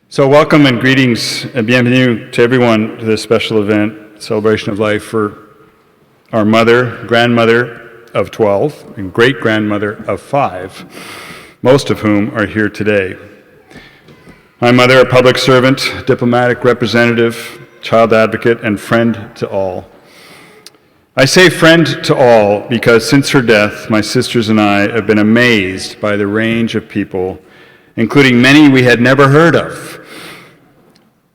So welcome and greetings and bienvenue to everyone to this special event, Celebration of Life for our mother, grandmother of 12, and great-grandmother of 5, most of whom are here today. My mother, a public servant, diplomatic representative, child advocate, and friend to all. I say friend to all because since her death, my sisters and I have been amazed by the range of people, including many we had never heard of,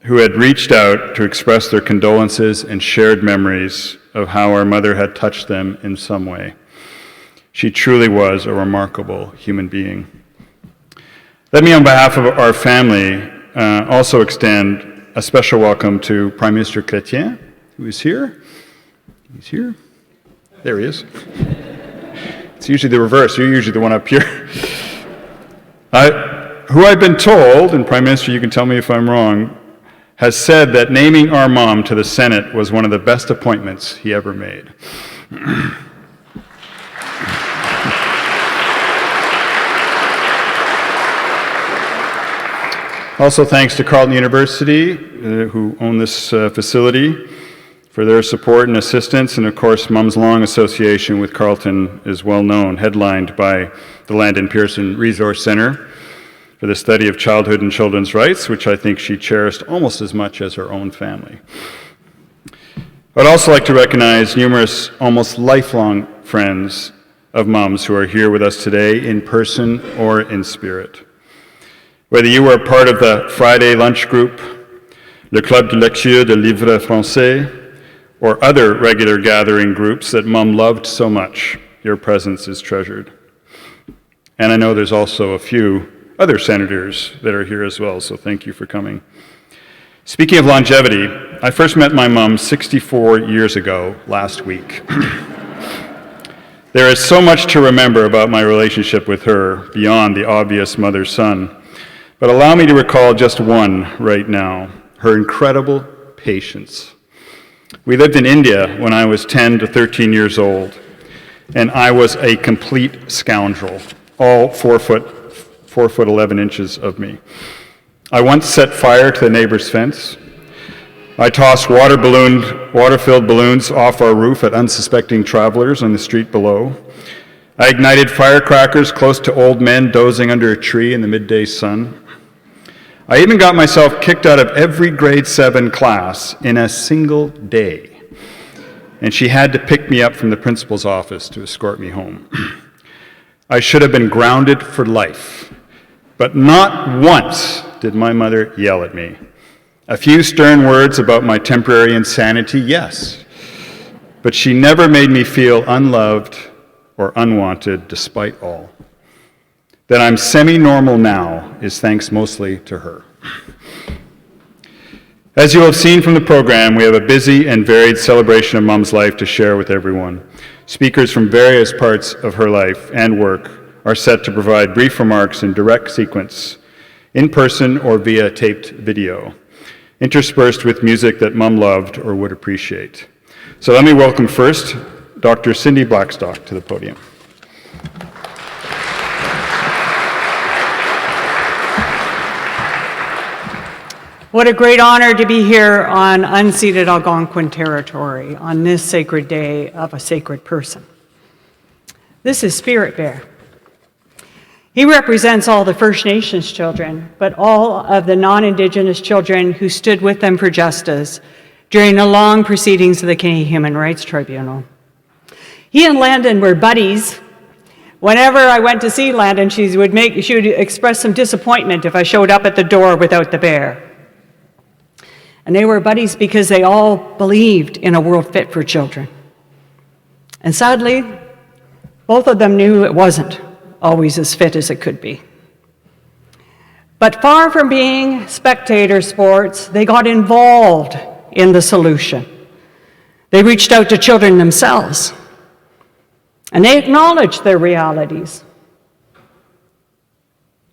who had reached out to express their condolences and shared memories of how our mother had touched them in some way. She truly was a remarkable human being. Let me, on behalf of our family, also extend a special welcome to Prime Minister Chrétien, who is here. He's here. There he is. It's usually the reverse. You're usually the one up here. Who I've been told, and Prime Minister, you can tell me if I'm wrong, has said that naming our mom to the Senate was one of the best appointments he ever made. Also thanks to Carleton University, who own this facility, for their support and assistance, and of course Mum's long association with Carleton is well known, headlined by the Landon Pearson Resource Centre for the study of childhood and children's rights, which I think she cherished almost as much as her own family. I'd also like to recognize numerous almost lifelong friends of Mum's who are here with us today in person or in spirit. Whether you were a part of the Friday lunch group, Le Club de Lecture de Livres Français, or other regular gathering groups that Mum loved so much, your presence is treasured. And I know there's also a few other senators that are here as well, so thank you for coming. Speaking of longevity, I first met my mum 64 years ago last week. There is so much to remember about my relationship with her beyond the obvious mother-son, but allow me to recall just one right now, her incredible patience. We lived in India when I was 10 to 13 years old, and I was a complete scoundrel, all 4 foot 11 inches of me. I once set fire to the neighbor's fence. I tossed water-filled balloons off our roof at unsuspecting travelers on the street below. I ignited firecrackers close to old men dozing under a tree in the midday sun. I even got myself kicked out of every grade 7 class in a single day, and she had to pick me up from the principal's office to escort me home. I should have been grounded for life. But not once did my mother yell at me. A few stern words about my temporary insanity, yes, but she never made me feel unloved or unwanted despite all. That I'm semi-normal now is thanks mostly to her. As you will have seen from the program, we have a busy and varied celebration of Mum's life to share with everyone. Speakers from various parts of her life and work are set to provide brief remarks in direct sequence, in person or via taped video, interspersed with music that Mum loved or would appreciate. So let me welcome first Dr. Cindy Blackstock to the podium. What a great honor to be here on unceded Algonquin territory on this sacred day of a sacred person. This is Spirit Bear. He represents all the First Nations children, but all of the non-Indigenous children who stood with them for justice during the long proceedings of the Canadian Human Rights Tribunal. He and Landon were buddies. Whenever I went to see Landon, she would express some disappointment if I showed up at the door without the bear. And they were buddies because they all believed in a world fit for children. And sadly, both of them knew it wasn't always as fit as it could be. But far from being spectator sports, they got involved in the solution. They reached out to children themselves, and they acknowledged their realities.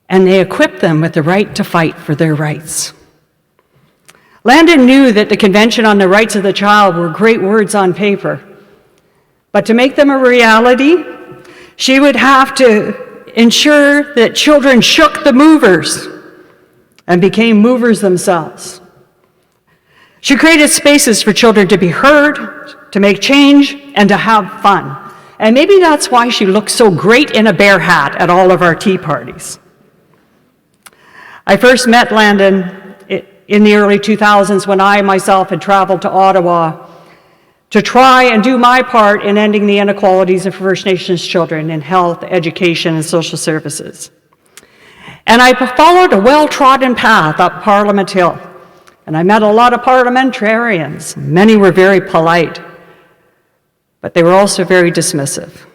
And they equipped them with the right to fight for their rights. Landon knew that the Convention on the Rights of the Child were great words on paper, but to make them a reality, she would have to ensure that children shook the movers and became movers themselves. She created spaces for children to be heard, to make change, and to have fun. And maybe that's why she looked so great in a bear hat at all of our tea parties. I first met Landon in the early 2000s when I myself had traveled to Ottawa to try and do my part in ending the inequalities of First Nations children in health, education, and social services. And I followed a well-trodden path up Parliament Hill, and I met a lot of parliamentarians. Many were very polite, but they were also very dismissive.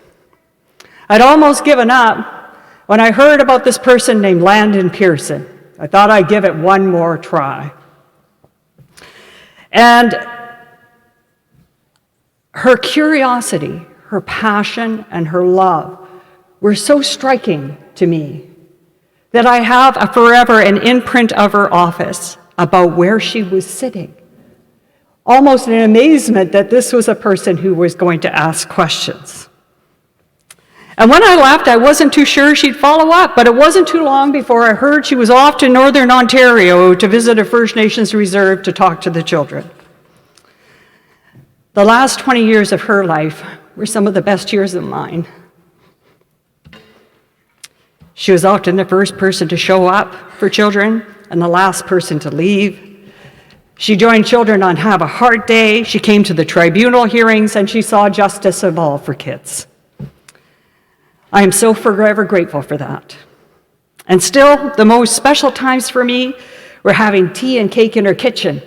I'd almost given up when I heard about this person named Landon Pearson. I thought I'd give it one more try. And her curiosity, her passion, and her love were so striking to me that I have forever an imprint of her office about where she was sitting. Almost in amazement that this was a person who was going to ask questions. And when I left, I wasn't too sure she'd follow up, but it wasn't too long before I heard she was off to Northern Ontario to visit a First Nations reserve to talk to the children. The last 20 years of her life were some of the best years of mine. She was often the first person to show up for children and the last person to leave. She joined children on Have a Heart Day, she came to the tribunal hearings, and she saw justice of all for kids. I am so forever grateful for that. And still, the most special times for me were having tea and cake in her kitchen,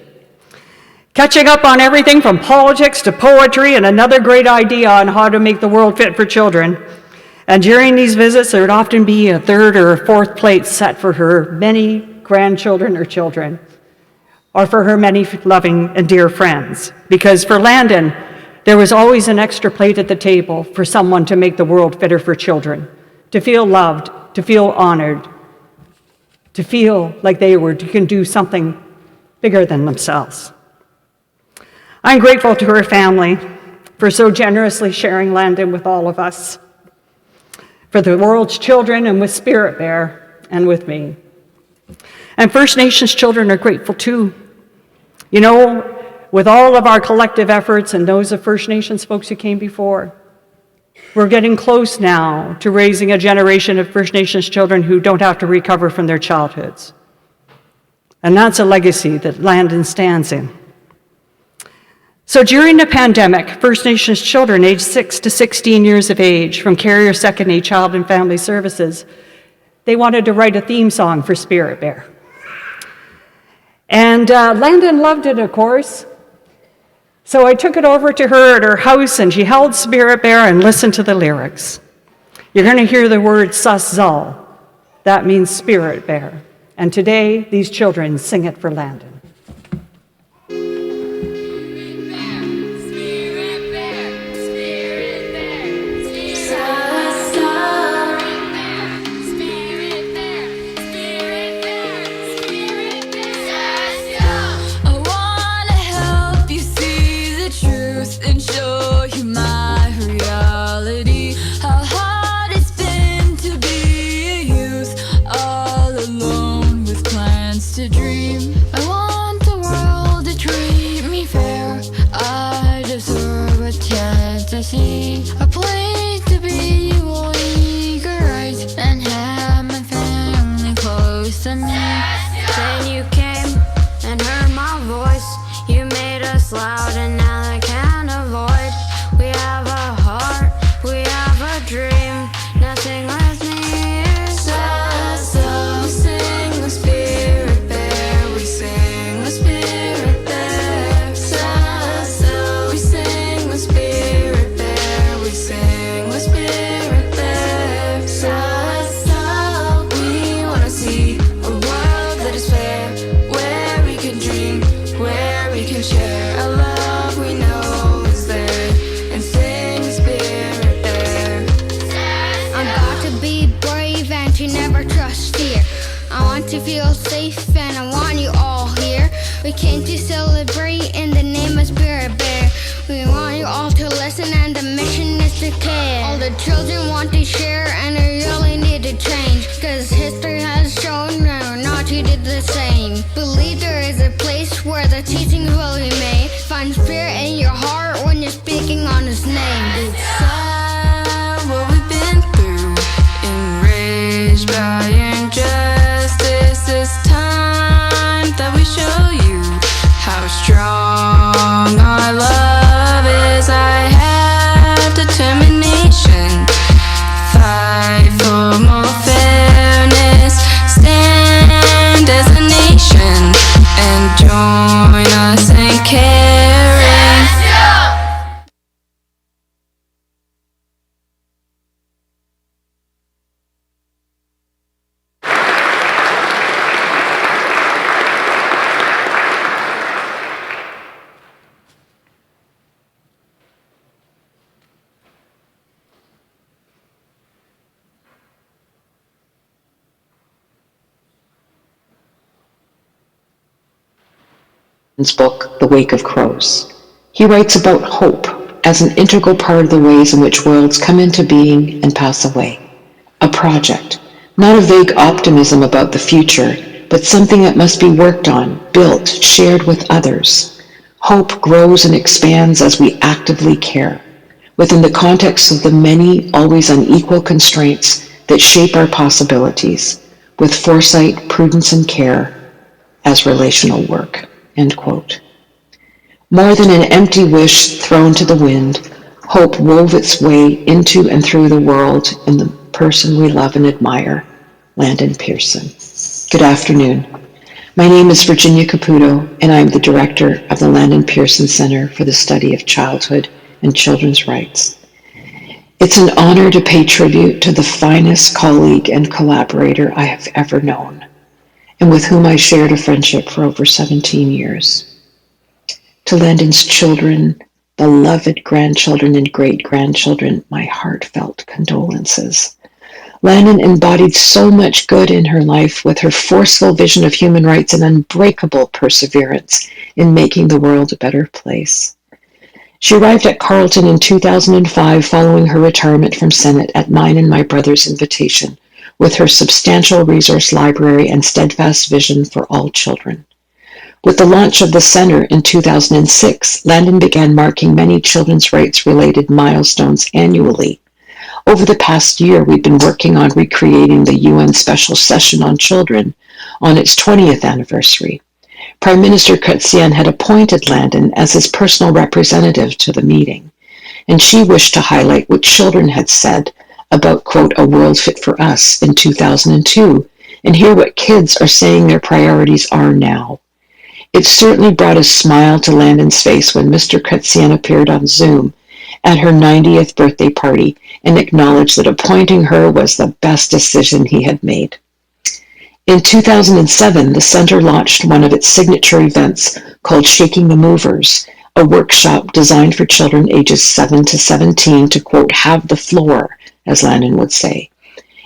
catching up on everything from politics to poetry and another great idea on how to make the world fit for children. And during these visits, there would often be a third or a fourth plate set for her many grandchildren or children, or for her many loving and dear friends. Because for Landon, there was always an extra plate at the table for someone to make the world fitter for children, to feel loved, to feel honored, to feel like they can do something bigger than themselves. I'm grateful to her family for so generously sharing Landon with all of us, for the world's children and with Spirit Bear and with me. And First Nations children are grateful too. You know, with all of our collective efforts and those of First Nations folks who came before, we're getting close now to raising a generation of First Nations children who don't have to recover from their childhoods. And that's a legacy that Landon stands in. So during the pandemic, First Nations children aged 6 to 16 years of age from Carrier Second Aid Child and Family Services, they wanted to write a theme song for Spirit Bear. And Landon loved it, of course. So I took it over to her at her house, and she held Spirit Bear and listened to the lyrics. You're going to hear the word Saszal. That means Spirit Bear. And today, these children sing it for Landon. A place to be eager right and have my family close to me. Then you came and heard my voice. You made us loud and now I can't avoid. We have a heart, we have a dream. Now sing with me. So sing the Spirit Bear. We sing the Spirit Bear. So we sing the Spirit Bear. We sing the Spirit Bear. So we wanna see a world that is fair, where we can dream, where we can share a love we know is there, and sing the Spirit Bear. I'm about to be brave and to never trust fear. I want to feel safe and I want you all here. We came to celebrate in the name of Spirit Bear. We want you all to listen and the mission is to care. All the children want to share and they really need to change, cause history has shown no, not you did the the same. Believe there is a place where the teachings will be made. Find spirit in your heart when you're speaking on His name. It's sad what we've been through, enraged by injustice. It's time that we show you how strong our love is. I have determination, fight for more fairness, stand as a nation, and join us in caring. Book, The Wake of Crows. He writes about hope as an integral part of the ways in which worlds come into being and pass away. A project, not a vague optimism about the future, but something that must be worked on, built, shared with others. Hope grows and expands as we actively care, within the context of the many, always unequal constraints that shape our possibilities, with foresight, prudence, and care as relational work. End quote. More than an empty wish thrown to the wind, hope wove its way into and through the world in the person we love and admire, Landon Pearson. Good afternoon. My name is Viriginia Caputo, and I am the director of the Landon Pearson Centre for the Study of Childhood and Children's Rights. It's an honor to pay tribute to the finest colleague and collaborator I have ever known, and with whom I shared a friendship for over 17 years. To Landon's children, beloved grandchildren and great-grandchildren, my heartfelt condolences. Landon embodied so much good in her life with her forceful vision of human rights and unbreakable perseverance in making the world a better place. She arrived at Carleton in 2005 following her retirement from Senate at mine and my brother's invitation, with her substantial resource library and steadfast vision for all children. With the launch of the center in 2006, Landon began marking many children's rights-related milestones annually. Over the past year, we've been working on recreating the UN Special Session on Children on its 20th anniversary. Prime Minister Chrétien had appointed Landon as his personal representative to the meeting, and she wished to highlight what children had said about, quote, a world fit for us in 2002, and hear what kids are saying their priorities are now. It certainly brought a smile to Landon's face when Mr. Chrétien appeared on Zoom at her 90th birthday party and acknowledged that appointing her was the best decision he had made. In 2007, the center launched one of its signature events called Shaking the Movers, a workshop designed for children ages 7 to 17 to, quote, have the floor, as Landon would say.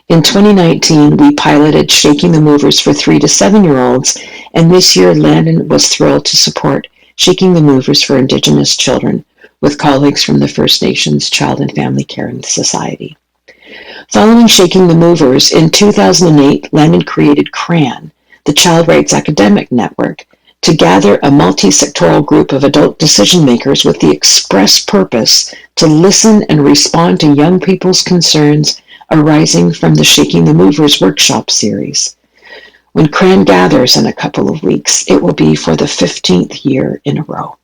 In 2019, we piloted Shaking the Movers for 3 to 7-year-olds, and this year Landon was thrilled to support Shaking the Movers for Indigenous children with colleagues from the First Nations Child and Family Caring Society. Following Shaking the Movers, in 2008, Landon created CRAN, the Child Rights Academic Network, to gather a multi-sectoral group of adult decision makers with the express purpose to listen and respond to young people's concerns arising from the Shaking the Movers workshop series. When CRAN gathers in a couple of weeks, it will be for the 15th year in a row.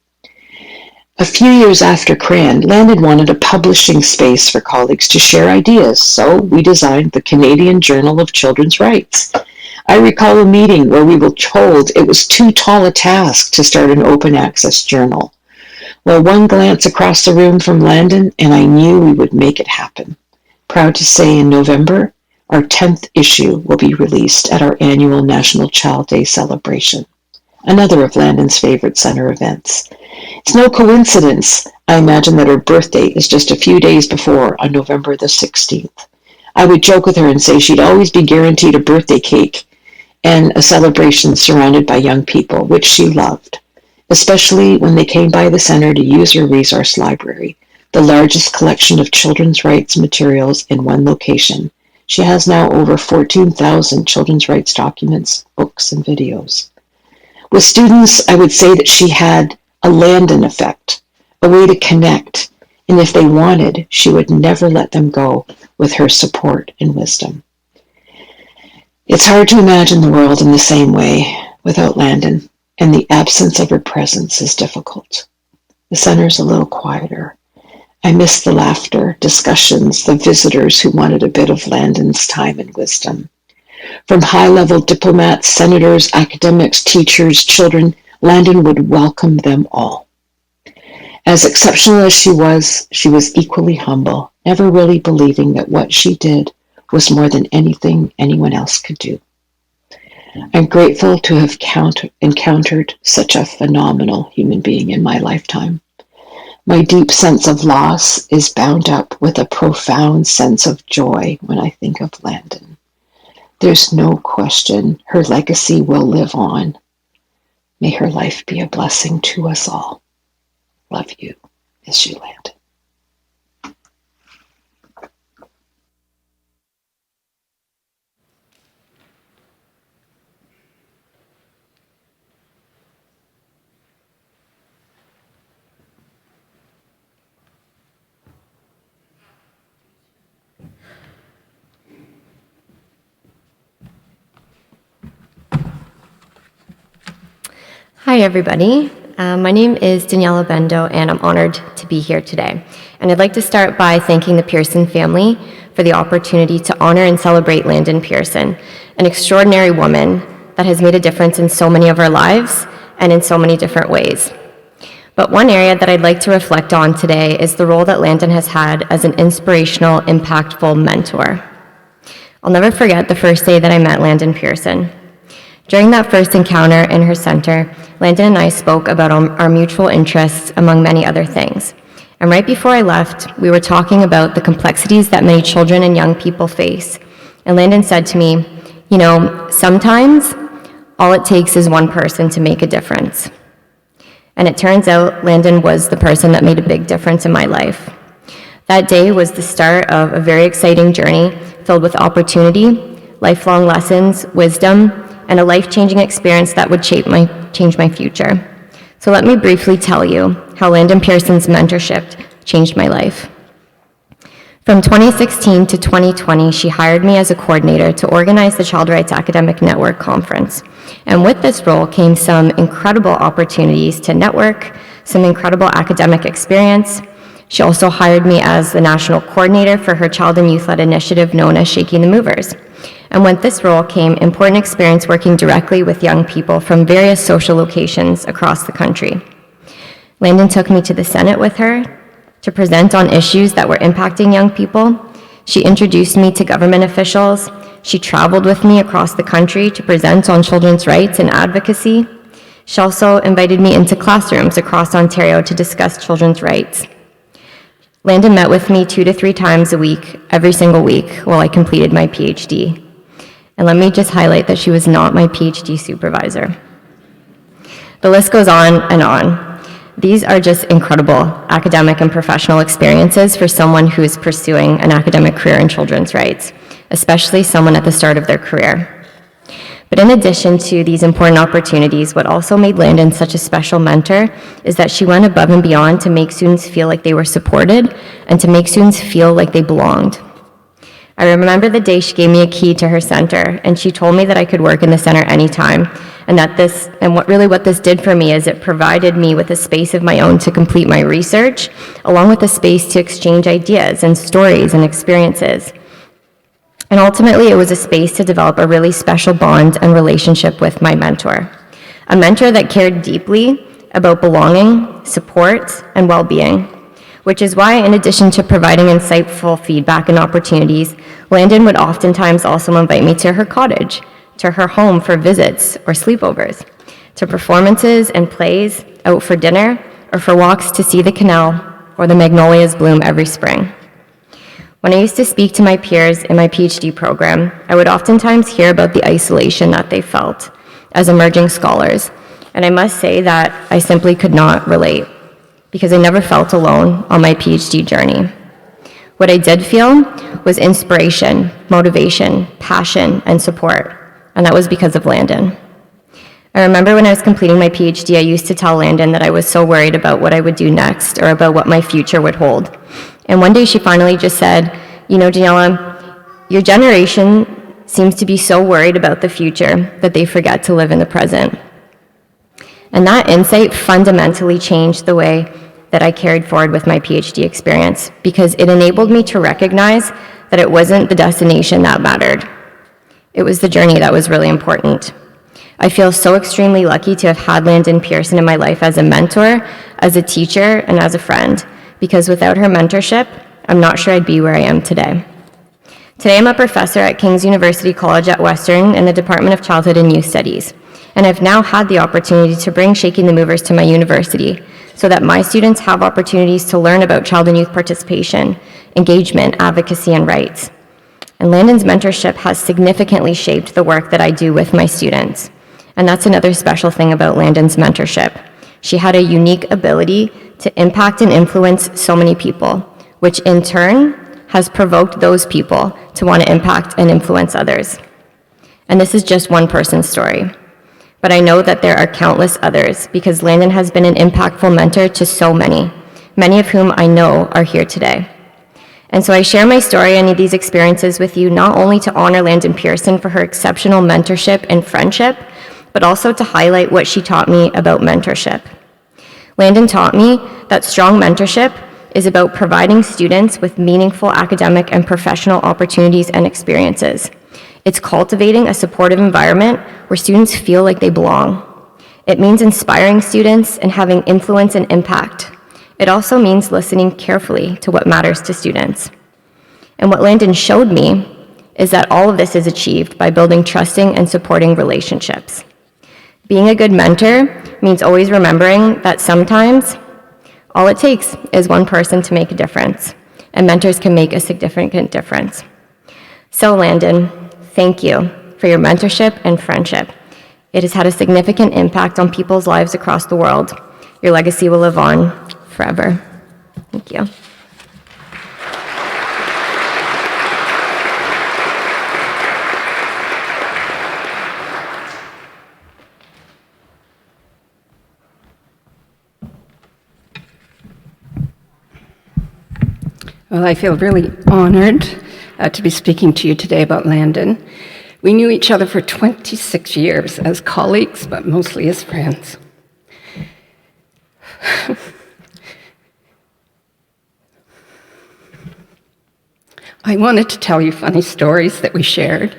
A few years after CRAN, Landon wanted a publishing space for colleagues to share ideas, so we designed the Canadian Journal of Children's Rights. I recall a meeting where we were told it was too tall a task to start an open access journal. Well, one glance across the room from Landon, and I knew we would make it happen. Proud to say in November, our 10th issue will be released at our annual National Child Day celebration, another of Landon's favorite center events. It's no coincidence, I imagine, that her birthday is just a few days before, on November the 16th. I would joke with her and say she'd always be guaranteed a birthday cake and a celebration surrounded by young people, which she loved, especially when they came by the center to use her resource library, the largest collection of children's rights materials in one location, She has now over 14,000 children's rights documents, books, and videos. With students, I would say that she had a Landon effect, a way to connect, and if they wanted, she would never let them go with her support and wisdom. It's hard to imagine the world in the same way without Landon, and the absence of her presence is difficult. The center's a little quieter. I miss the laughter, discussions, the visitors who wanted a bit of Landon's time and wisdom. From high-level diplomats, senators, academics, teachers, children, Landon would welcome them all. As exceptional as she was equally humble, never really believing that what she did was more than anything anyone else could do. I'm grateful to have encountered such a phenomenal human being in my lifetime. My deep sense of loss is bound up with a profound sense of joy when I think of Landon. There's no question her legacy will live on. May her life be a blessing to us all. Love you, Miss you, Landon. Hi, everybody. My name is Daniella Bendo, and I'm honored to be here today. And I'd like to start by thanking the Pearson family for the opportunity to honor and celebrate Landon Pearson, an extraordinary woman that has made a difference in so many of our lives and in so many different ways. But one area that I'd like to reflect on today is the role that Landon has had as an inspirational, impactful mentor. I'll never forget the first day that I met Landon Pearson. During that first encounter in her center, Landon and I spoke about our mutual interests, among many other things. And right before I left, we were talking about the complexities that many children and young people face. And Landon said to me, you know, sometimes all it takes is one person to make a difference. And it turns out Landon was the person that made a big difference in my life. That day was the start of a very exciting journey filled with opportunity, lifelong lessons, wisdom, and a life-changing experience that would change my future. So let me briefly tell you how Landon Pearson's mentorship changed my life. From 2016 to 2020, she hired me as a coordinator to organize the Child Rights Academic Network Conference. And with this role came some incredible opportunities to network, some incredible academic experience. She also hired me as the national coordinator for her child and youth-led initiative known as Shaking the Movers. And with this role came important experience working directly with young people from various social locations across the country. Landon took me to the Senate with her to present on issues that were impacting young people. She introduced me to government officials. She traveled with me across the country to present on children's rights and advocacy. She also invited me into classrooms across Ontario to discuss children's rights. Landon met with me 2 to 3 times a week, every single week, while I completed my PhD. And let me just highlight that she was not my PhD supervisor. The list goes on and on. These are just incredible academic and professional experiences for someone who is pursuing an academic career in children's rights, especially someone at the start of their career. But in addition to these important opportunities, what also made Landon such a special mentor is that she went above and beyond to make students feel like they were supported and to make students feel like they belonged. I remember the day she gave me a key to her center, and she told me that I could work in the center anytime, and what this did for me is it provided me with a space of my own to complete my research, along with a space to exchange ideas and stories and experiences. And ultimately, it was a space to develop a really special bond and relationship with my mentor, a mentor that cared deeply about belonging, support, and well-being, which is why, in addition to providing insightful feedback and opportunities, Landon would oftentimes also invite me to her cottage, to her home for visits or sleepovers, to performances and plays, out for dinner, or for walks to see the canal or the magnolias bloom every spring. When I used to speak to my peers in my PhD program, I would oftentimes hear about the isolation that they felt as emerging scholars, and I must say that I simply could not relate, because I never felt alone on my PhD journey. What I did feel was inspiration, motivation, passion, and support, and that was because of Landon. I remember when I was completing my PhD, I used to tell Landon that I was so worried about what I would do next or about what my future would hold. And one day she finally just said, "You know, Daniella, your generation seems to be so worried about the future that they forget to live in the present." And that insight fundamentally changed the way that I carried forward with my PhD experience, because it enabled me to recognize that it wasn't the destination that mattered. It was the journey that was really important. I feel so extremely lucky to have had Landon Pearson in my life as a mentor, as a teacher, and as a friend, because without her mentorship, I'm not sure I'd be where I am today. Today, I'm a professor at King's University College at Western in the Department of Childhood and Youth Studies, and I've now had the opportunity to bring Shaking the Movers to my university so that my students have opportunities to learn about child and youth participation, engagement, advocacy, and rights. And Landon's mentorship has significantly shaped the work that I do with my students. And that's another special thing about Landon's mentorship. She had a unique ability to impact and influence so many people, which in turn has provoked those people to want to impact and influence others. And this is just one person's story. But I know that there are countless others because Landon has been an impactful mentor to so many, many of whom I know are here today. And so I share my story and these experiences with you not only to honor Landon Pearson for her exceptional mentorship and friendship, but also to highlight what she taught me about mentorship. Landon taught me that strong mentorship is about providing students with meaningful academic and professional opportunities and experiences. It's cultivating a supportive environment where students feel like they belong. It means inspiring students and having influence and impact. It also means listening carefully to what matters to students. And what Landon showed me is that all of this is achieved by building trusting and supporting relationships. Being a good mentor means always remembering that sometimes all it takes is one person to make a difference, and mentors can make a significant difference. So Landon, thank you for your mentorship and friendship. It has had a significant impact on people's lives across the world. Your legacy will live on forever. Thank you. Well, I feel really honored to be speaking to you today about Landon. We knew each other for 26 years as colleagues, but mostly as friends. I wanted to tell you funny stories that we shared,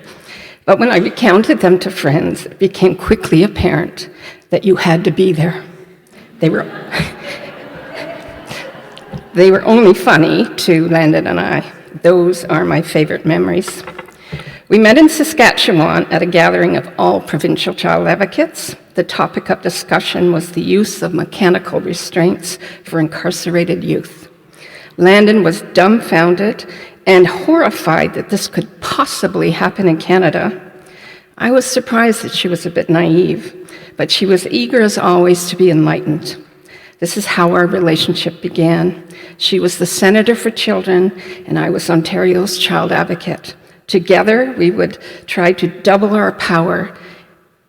but when I recounted them to friends, it became quickly apparent that you had to be there. They were only funny to Landon and I. Those are my favorite memories. We met in Saskatchewan at a gathering of all provincial child advocates. The topic of discussion was the use of mechanical restraints for incarcerated youth. Landon was dumbfounded and horrified that this could possibly happen in Canada. I was surprised that she was a bit naive, but she was eager as always to be enlightened. This is how our relationship began. She was the Senator for Children, and I was Ontario's child advocate. Together, we would try to double our power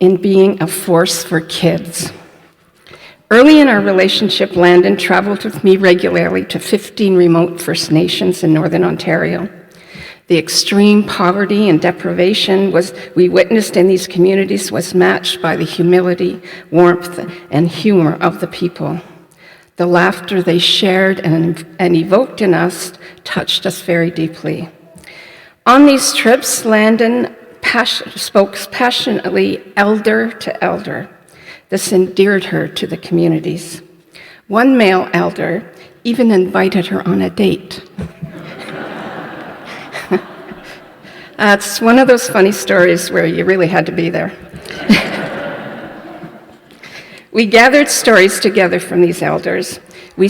in being a force for kids. Early in our relationship, Landon traveled with me regularly to 15 remote First Nations in Northern Ontario. The extreme poverty and deprivation we witnessed in these communities was matched by the humility, warmth, and humor of the people. The laughter they shared and evoked in us touched us very deeply. On these trips, Landon spoke passionately elder to elder. This endeared her to the communities. One male elder even invited her on a date. It's one of those funny stories where you really had to be there. We gathered stories together from these elders. We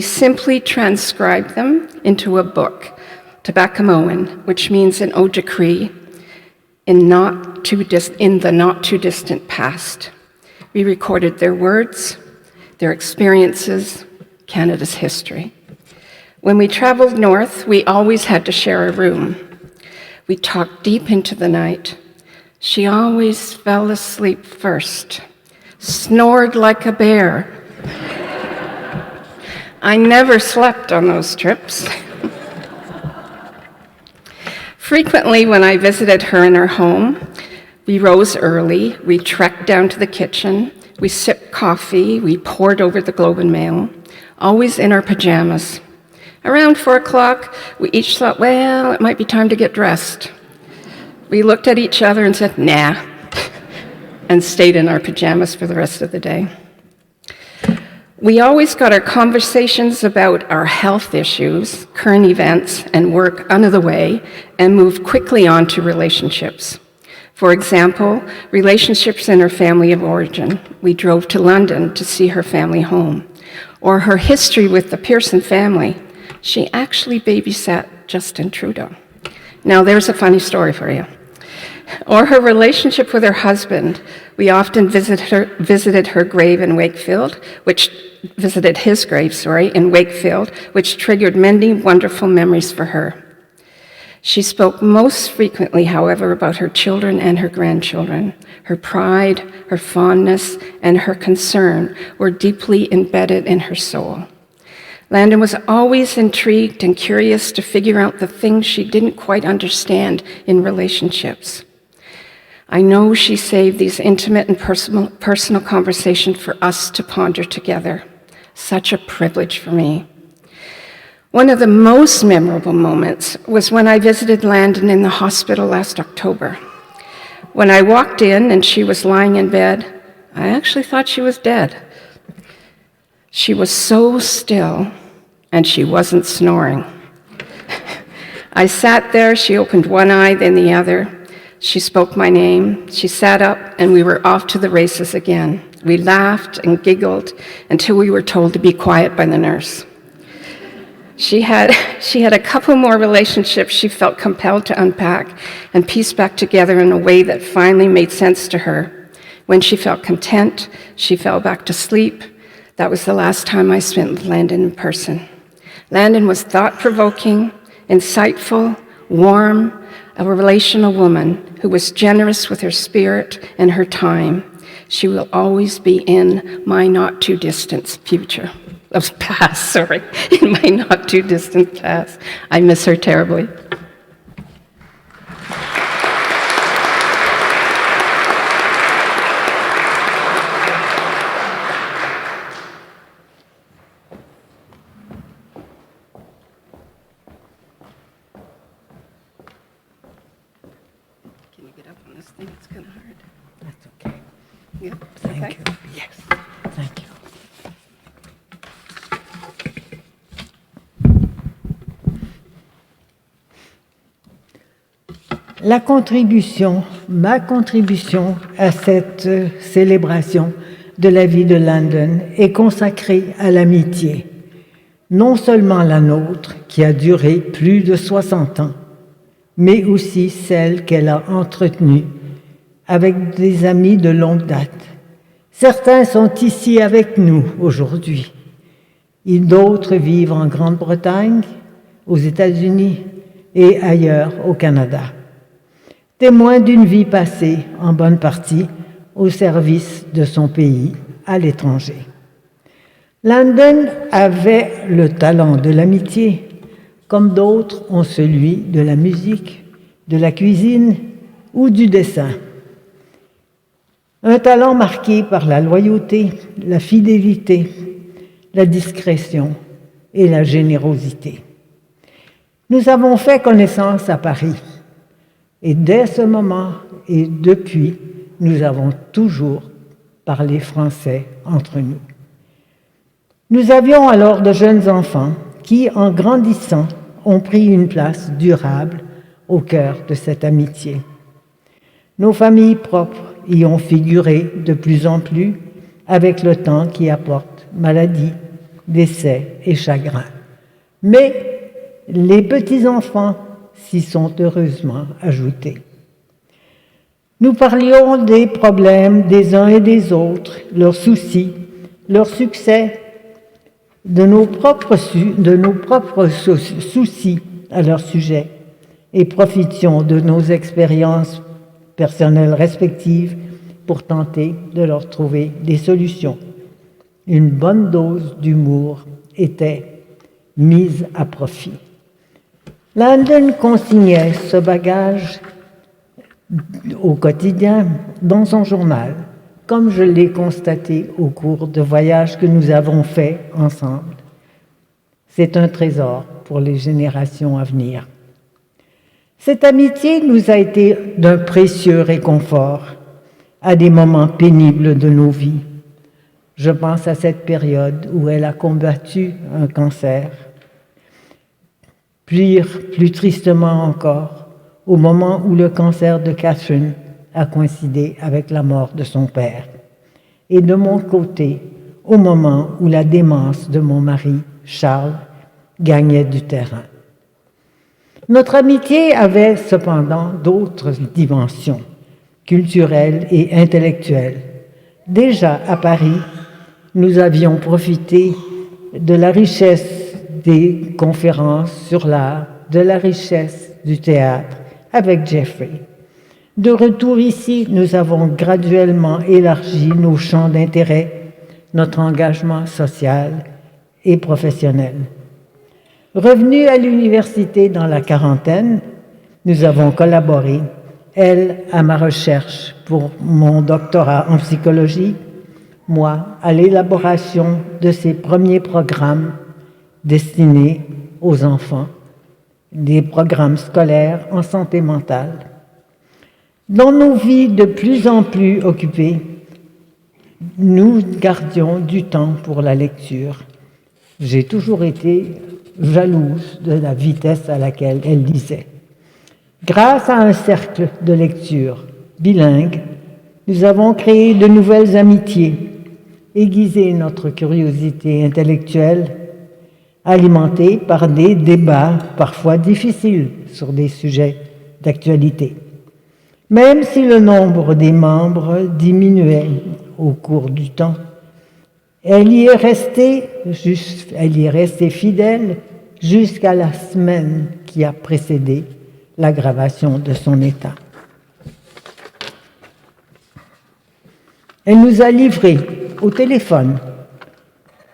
simply transcribed them into a book, Tabakamoan, which means an ode to Cree in the not-too-distant past. We recorded their words, their experiences, Canada's history. When we traveled north, we always had to share a room. We talked deep into the night. She always fell asleep first, snored like a bear. I never slept on those trips. Frequently, when I visited her in her home, we rose early, we trekked down to the kitchen, we sipped coffee, we pored over the Globe and Mail, always in our pajamas. Around 4 o'clock, we each thought, well, it might be time to get dressed. We looked at each other and said, nah, and stayed in our pajamas for the rest of the day. We always got our conversations about our health issues, current events, and work out of the way and moved quickly on to relationships. For example, relationships in her family of origin. We drove to London to see her family home. Or her history with the Pearson family. She actually babysat Justin Trudeau. Now there's a funny story for you. Or her relationship with her husband. We often visited her grave in Wakefield, visited his grave, in Wakefield, which triggered many wonderful memories for her. She spoke most frequently, however, about her children and her grandchildren. Her pride, her fondness, and her concern were deeply embedded in her soul. Landon was always intrigued and curious to figure out the things she didn't quite understand in relationships. I know she saved these intimate and personal conversations for us to ponder together. Such a privilege for me. One of the most memorable moments was when I visited Landon in the hospital last October. When I walked in and she was lying in bed, I actually thought she was dead. She was so still, and she wasn't snoring. I sat there, she opened one eye, then the other. She spoke my name, she sat up, and we were off to the races again. We laughed and giggled until we were told to be quiet by the nurse. She had a couple more relationships she felt compelled to unpack and piece back together in a way that finally made sense to her. When she felt content, she fell back to sleep. That was the last time I spent with Landon in person. Landon was thought-provoking, insightful, warm, a relational woman who was generous with her spirit and her time. She will always be in my not-too-distant past, in my not-too-distant past. I miss her terribly. Can you get up on this thing? It's kind of hard. That's okay. Yeah. Thank Okay. you. Yes. Thank you. Ma contribution à cette célébration de la vie de Landon est consacrée à l'amitié, non seulement la nôtre, qui a duré plus de 60 ans, mais aussi celle qu'elle a entretenue avec des amis de longue date. Certains sont ici avec nous aujourd'hui, et d'autres vivent en Grande-Bretagne, aux États-Unis et ailleurs au Canada. Témoin d'une vie passée, en bonne partie, au service de son pays, à l'étranger. Landon avait le talent de l'amitié, comme d'autres ont celui de la musique, de la cuisine ou du dessin. Un talent marqué par la loyauté, la fidélité, la discrétion et la générosité. Nous avons fait connaissance à Paris. Et dès ce moment et depuis, nous avons toujours parlé français entre nous. Nous avions alors de jeunes enfants qui, en grandissant, ont pris une place durable au cœur de cette amitié. Nos familles propres y ont figuré de plus en plus avec le temps qui apporte maladie, décès et chagrin. Mais les petits-enfants s'y sont heureusement ajoutés. Nous parlions des problèmes des uns et des autres, leurs soucis, leurs succès, de nos propres soucis à leur sujet et profitions de nos expériences personnelles respectives pour tenter de leur trouver des solutions. Une bonne dose d'humour était mise à profit. Landon consignait ce bagage au quotidien dans son journal, comme je l'ai constaté au cours de voyages que nous avons faits ensemble. C'est un trésor pour les générations à venir. Cette amitié nous a été d'un précieux réconfort à des moments pénibles de nos vies. Je pense à cette période où elle a combattu un cancer. Plus tristement encore, au moment où le cancer de Catherine a coïncidé avec la mort de son père. Et de mon côté, au moment où la démence de mon mari, Charles, gagnait du terrain. Notre amitié avait cependant d'autres dimensions, culturelles et intellectuelles. Déjà à Paris, nous avions profité de la richesse des conférences sur l'art, de la richesse du théâtre avec Jeffrey. De retour ici, nous avons graduellement élargi nos champs d'intérêt, notre engagement social et professionnel. Revenus à l'université dans la quarantaine, nous avons collaboré, elle à ma recherche pour mon doctorat en psychologie, moi à l'élaboration de ces premiers programmes destinés aux enfants, des programmes scolaires en santé mentale. Dans nos vies de plus en plus occupées, nous gardions du temps pour la lecture. J'ai toujours été jalouse de la vitesse à laquelle elle lisait. Grâce à un cercle de lecture bilingue, nous avons créé de nouvelles amitiés, aiguisé notre curiosité intellectuelle, alimentée par des débats parfois difficiles sur des sujets d'actualité. Même si le nombre des membres diminuait au cours du temps, elle y est restée fidèle jusqu'à la semaine qui a précédé l'aggravation de son état. Elle nous a livré au téléphone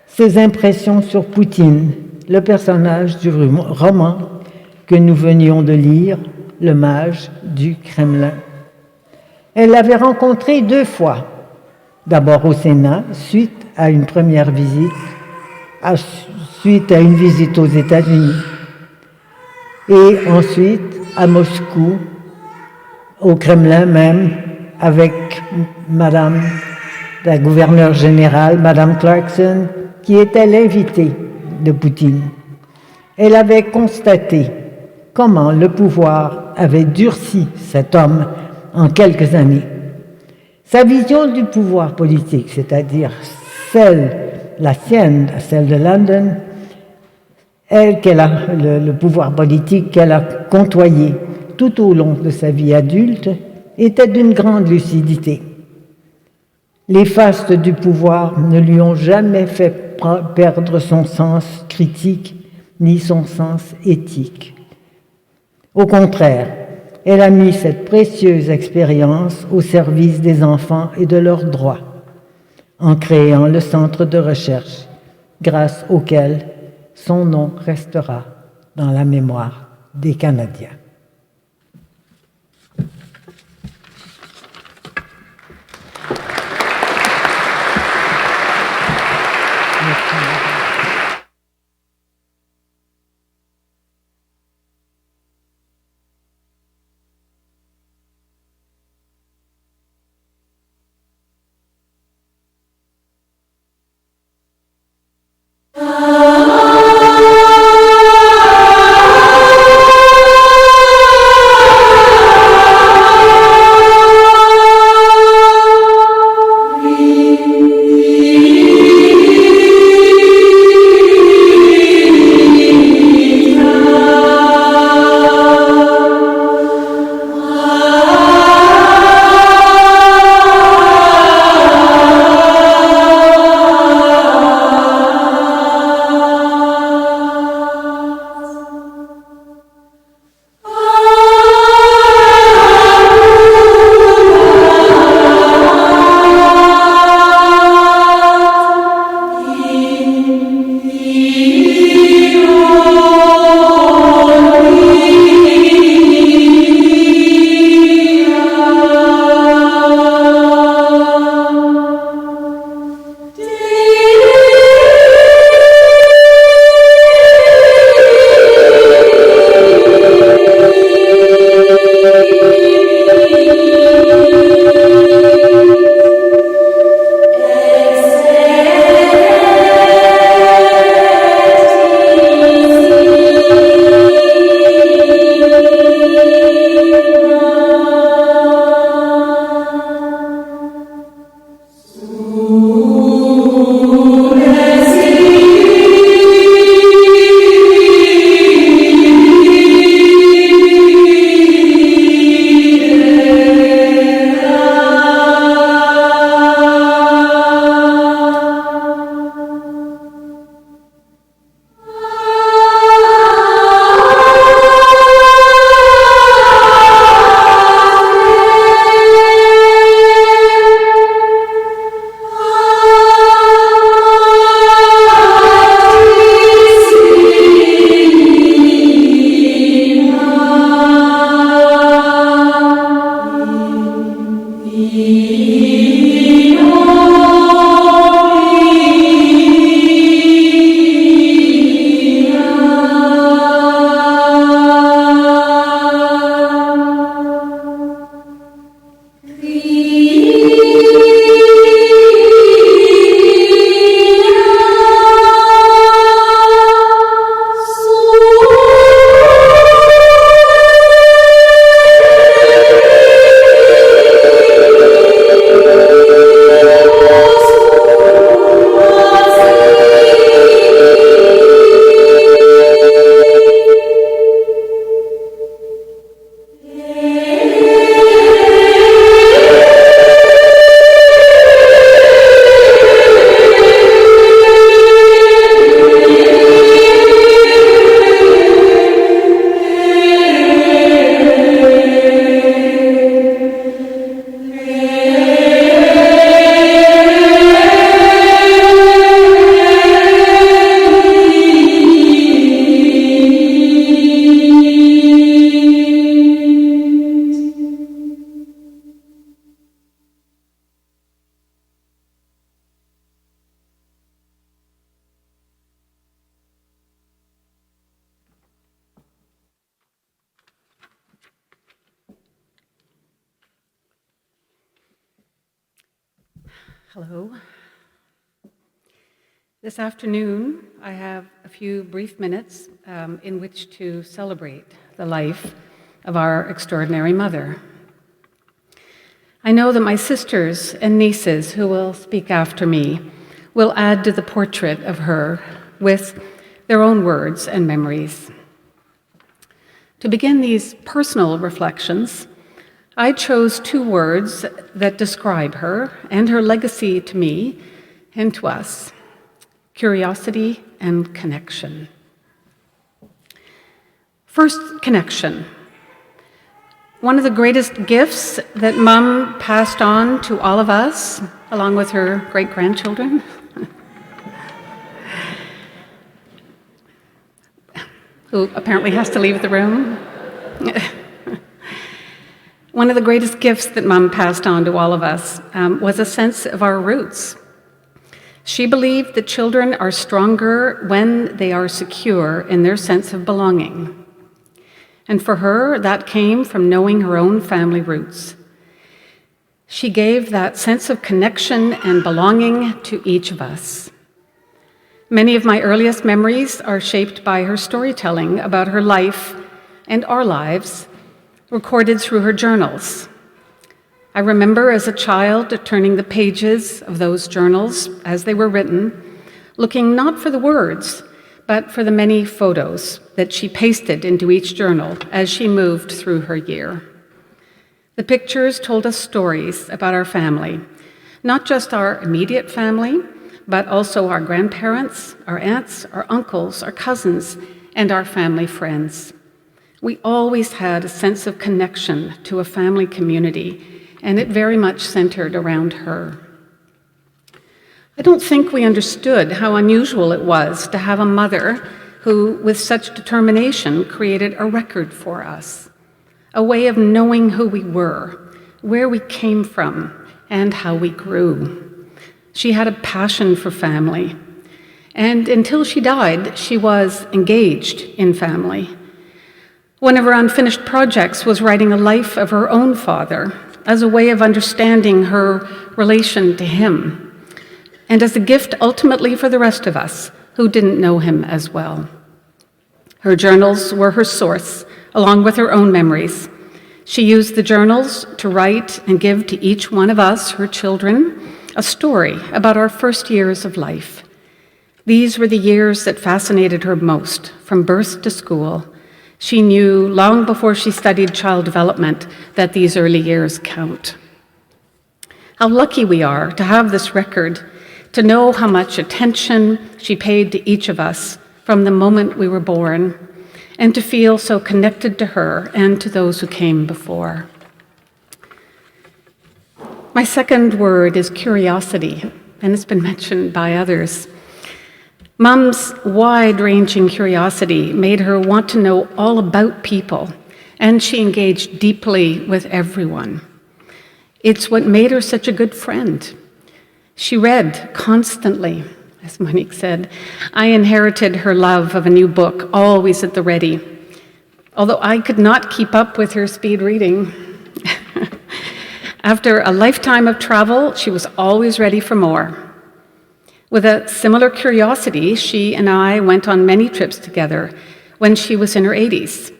ses impressions sur Poutine, le personnage du roman que nous venions de lire, Le mage du Kremlin. Elle l'avait rencontré 2 fois, d'abord au Sénat, suite à une première visite, suite à une visite aux États-Unis, et ensuite à Moscou, au Kremlin même, avec Madame la gouverneure générale, Madame Clarkson, qui était l'invitée de Poutine. Elle avait constaté comment le pouvoir avait durci cet homme en quelques années. Sa vision du pouvoir politique, c'est-à-dire la sienne, celle de Landon, le pouvoir politique qu'elle a côtoyé tout au long de sa vie adulte, était d'une grande lucidité. Les fastes du pouvoir ne lui ont jamais fait perdre son sens critique ni son sens éthique. Au contraire, elle a mis cette précieuse expérience au service des enfants et de leurs droits, en créant le centre de recherche, grâce auquel son nom restera dans la mémoire des Canadiens. Hello. This afternoon, I have a few brief minutes in which to celebrate the life of our extraordinary mother. I know that my sisters and nieces who will speak after me will add to the portrait of her with their own words and memories. To begin these personal reflections, I chose two words that describe her and her legacy to me and to us: curiosity and connection. First, connection. One of the greatest gifts that Mom passed on to all of us, along with her great-grandchildren, who apparently has to leave the room. One of the greatest gifts that Mom passed on to all of us was a sense of our roots. She believed that children are stronger when they are secure in their sense of belonging. And for her, that came from knowing her own family roots. She gave that sense of connection and belonging to each of us. Many of my earliest memories are shaped by her storytelling about her life and our lives, recorded through her journals. I remember as a child turning the pages of those journals as they were written, looking not for the words, but for the many photos that she pasted into each journal as she moved through her year. The pictures told us stories about our family, not just our immediate family, but also our grandparents, our aunts, our uncles, our cousins, and our family friends. We always had a sense of connection to a family community, and it very much centered around her. I don't think we understood how unusual it was to have a mother who, with such determination, created a record for us, a way of knowing who we were, where we came from, and how we grew. She had a passion for family, and until she died, she was engaged in family. One of her unfinished projects was writing a life of her own father as a way of understanding her relation to him, and as a gift ultimately for the rest of us who didn't know him as well. Her journals were her source, along with her own memories. She used the journals to write and give to each one of us, her children, a story about our first years of life. These were the years that fascinated her most, from birth to school. She knew long before she studied child development that these early years count. How lucky we are to have this record, to know how much attention she paid to each of us from the moment we were born, and to feel so connected to her and to those who came before. My second word is curiosity, and it's been mentioned by others. Mom's wide-ranging curiosity made her want to know all about people, and she engaged deeply with everyone. It's what made her such a good friend. She read constantly, as Monique said. I inherited her love of a new book, always at the ready, although I could not keep up with her speed reading. After a lifetime of travel, she was always ready for more. With a similar curiosity, she and I went on many trips together when she was in her 80s,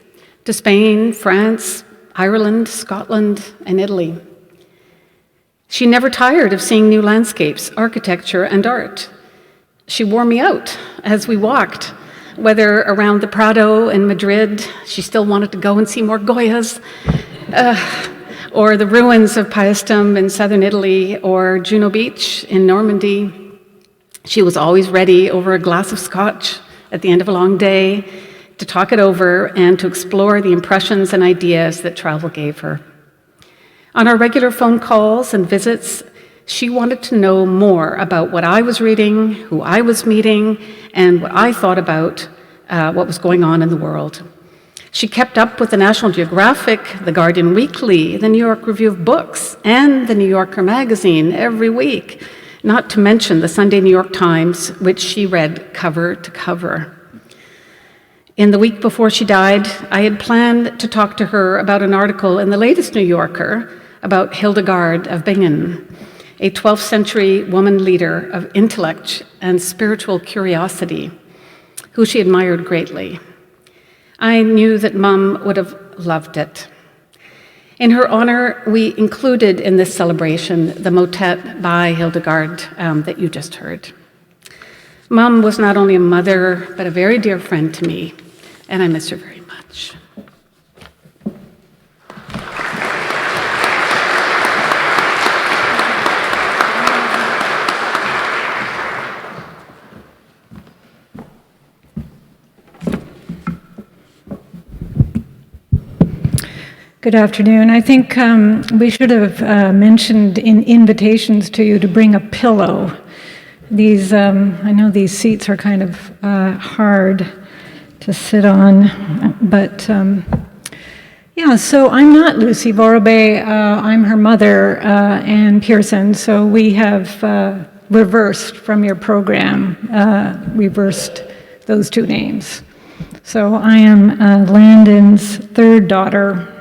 to Spain, France, Ireland, Scotland, and Italy. She never tired of seeing new landscapes, architecture, and art. She wore me out as we walked, whether around the Prado in Madrid, she still wanted to go and see more Goyas, or the ruins of Paestum in southern Italy, or Juno Beach in Normandy. She was always ready over a glass of scotch at the end of a long day to talk it over and to explore the impressions and ideas that travel gave her. On our regular phone calls and visits, she wanted to know more about what I was reading, who I was meeting, and what I thought about what was going on in the world. She kept up with the National Geographic, the Guardian Weekly, the New York Review of Books, and the New Yorker magazine every week, not to mention the Sunday New York Times, which she read cover to cover. In the week before she died, I had planned to talk to her about an article in the latest New Yorker about Hildegard of Bingen, a 12th century woman leader of intellect and spiritual curiosity, who she admired greatly. I knew that Mum would have loved it. In her honor, we included in this celebration the motet by Hildegard that you just heard. Mum was not only a mother, but a very dear friend to me, and I miss her very much. Good afternoon. I think we should have mentioned in invitations to you to bring a pillow. These, I know these seats are kind of hard to sit on, but yeah, so I'm not Lucy Vorobej, I'm her mother, Ann Pearson, so we have reversed from your program, reversed those two names. So I am Landon's third daughter.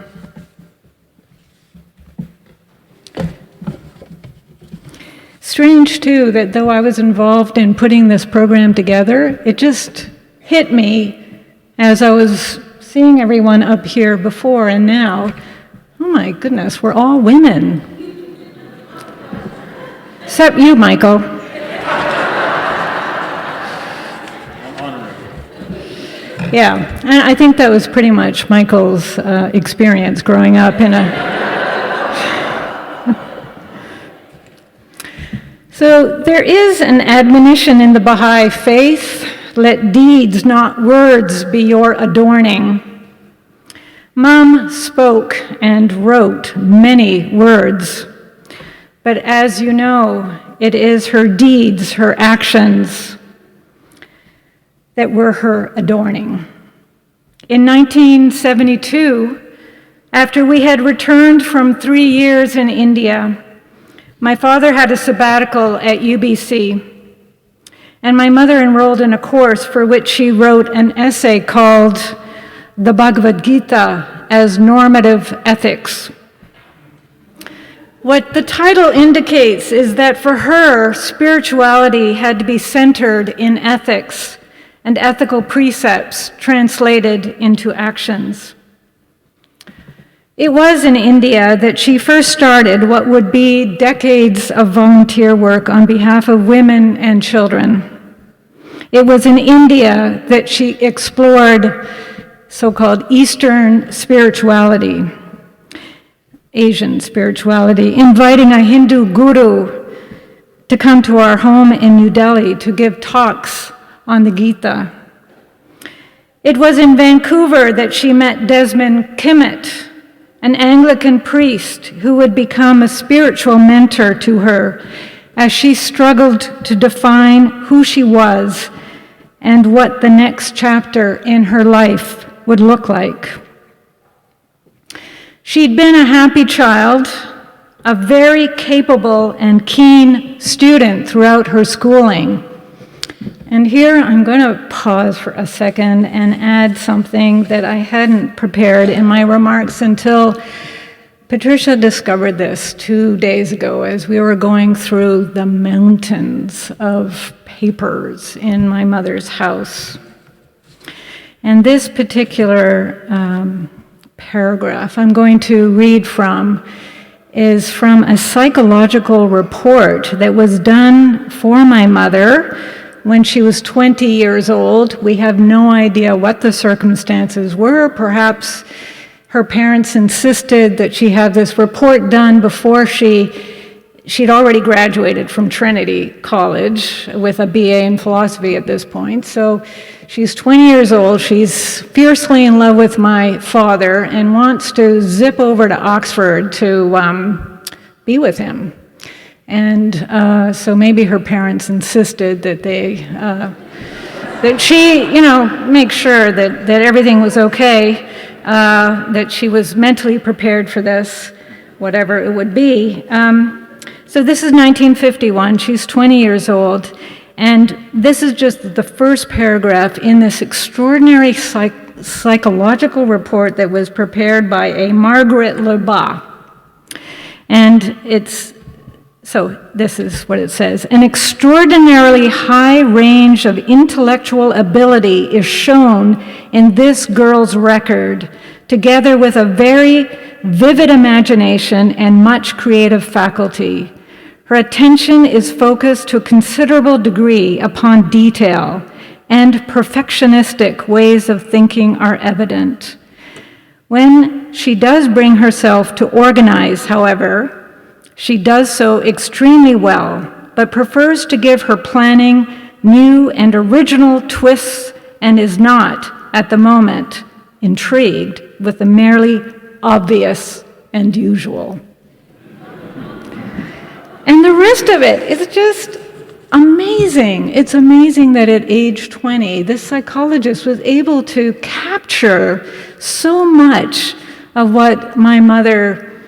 Strange, too, that though I was involved in putting this program together, it just hit me as I was seeing everyone up here before and now. Oh my goodness, we're all women. Except you, Michael. Yeah, and I think that was pretty much Michael's experience growing up in a... So there is an admonition in the Baha'i faith, let deeds, not words, be your adorning. Mom spoke and wrote many words, but as you know, it is her deeds, her actions, that were her adorning. In 1972, after we had returned from 3 years in India, my father had a sabbatical at UBC, and my mother enrolled in a course for which she wrote an essay called The Bhagavad Gita as Normative Ethics. What the title indicates is that for her, spirituality had to be centered in ethics and ethical precepts translated into actions. It was in India that she first started what would be decades of volunteer work on behalf of women and children. It was in India that she explored so-called Eastern spirituality, Asian spirituality, inviting a Hindu guru to come to our home in New Delhi to give talks on the Gita. It was in Vancouver that she met Desmond Kimmitt, an Anglican priest who would become a spiritual mentor to her as she struggled to define who she was and what the next chapter in her life would look like. She'd been a happy child, a very capable and keen student throughout her schooling. And here I'm going to pause for a second and add something that I hadn't prepared in my remarks until Patricia discovered this 2 days ago as we were going through the mountains of papers in my mother's house. And this particular paragraph I'm going to read from is from a psychological report that was done for my mother when she was 20 years old. We have no idea what the circumstances were. Perhaps her parents insisted that she have this report done before she'd already graduated from Trinity College with a BA in philosophy at this point. So she's 20 years old, she's fiercely in love with my father and wants to zip over to Oxford to be with him. And so maybe her parents insisted that that she, make sure that everything was okay, that she was mentally prepared for this, whatever it would be. So this is 1951, she's 20 years old, and this is just the first paragraph in this extraordinary psychological report that was prepared by a Margaret Lebas. And so this is what it says. An extraordinarily high range of intellectual ability is shown in this girl's record, together with a very vivid imagination and much creative faculty. Her attention is focused to a considerable degree upon detail, and perfectionistic ways of thinking are evident. When she does bring herself to organize, however, she does so extremely well, but prefers to give her planning new and original twists and is not, at the moment, intrigued with the merely obvious and usual. And the rest of it is just amazing. It's amazing that at age 20, this psychologist was able to capture so much of what my mother,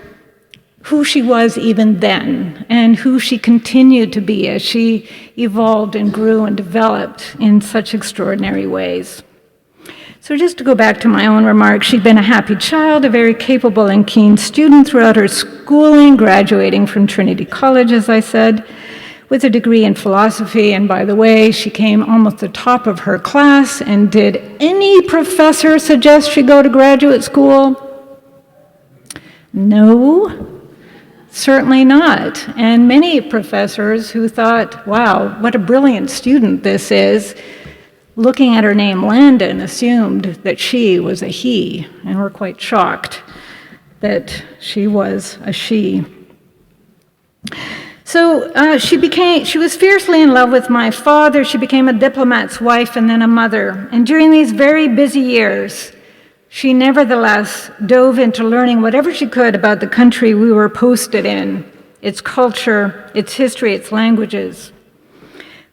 who she was even then, and who she continued to be as she evolved and grew and developed in such extraordinary ways. So just to go back to my own remarks, she'd been a happy child, a very capable and keen student throughout her schooling, graduating from Trinity College, as I said, with a degree in philosophy. And by the way, she came almost the top of her class. And did any professor suggest she go to graduate school? No. Certainly not. And many professors who thought, wow, what a brilliant student this is, looking at her name Landon, assumed that she was a he, and were quite shocked that she was a she. So she was fiercely in love with my father. She became a diplomat's wife and then a mother. And during these very busy years, she nevertheless dove into learning whatever she could about the country we were posted in, its culture, its history, its languages.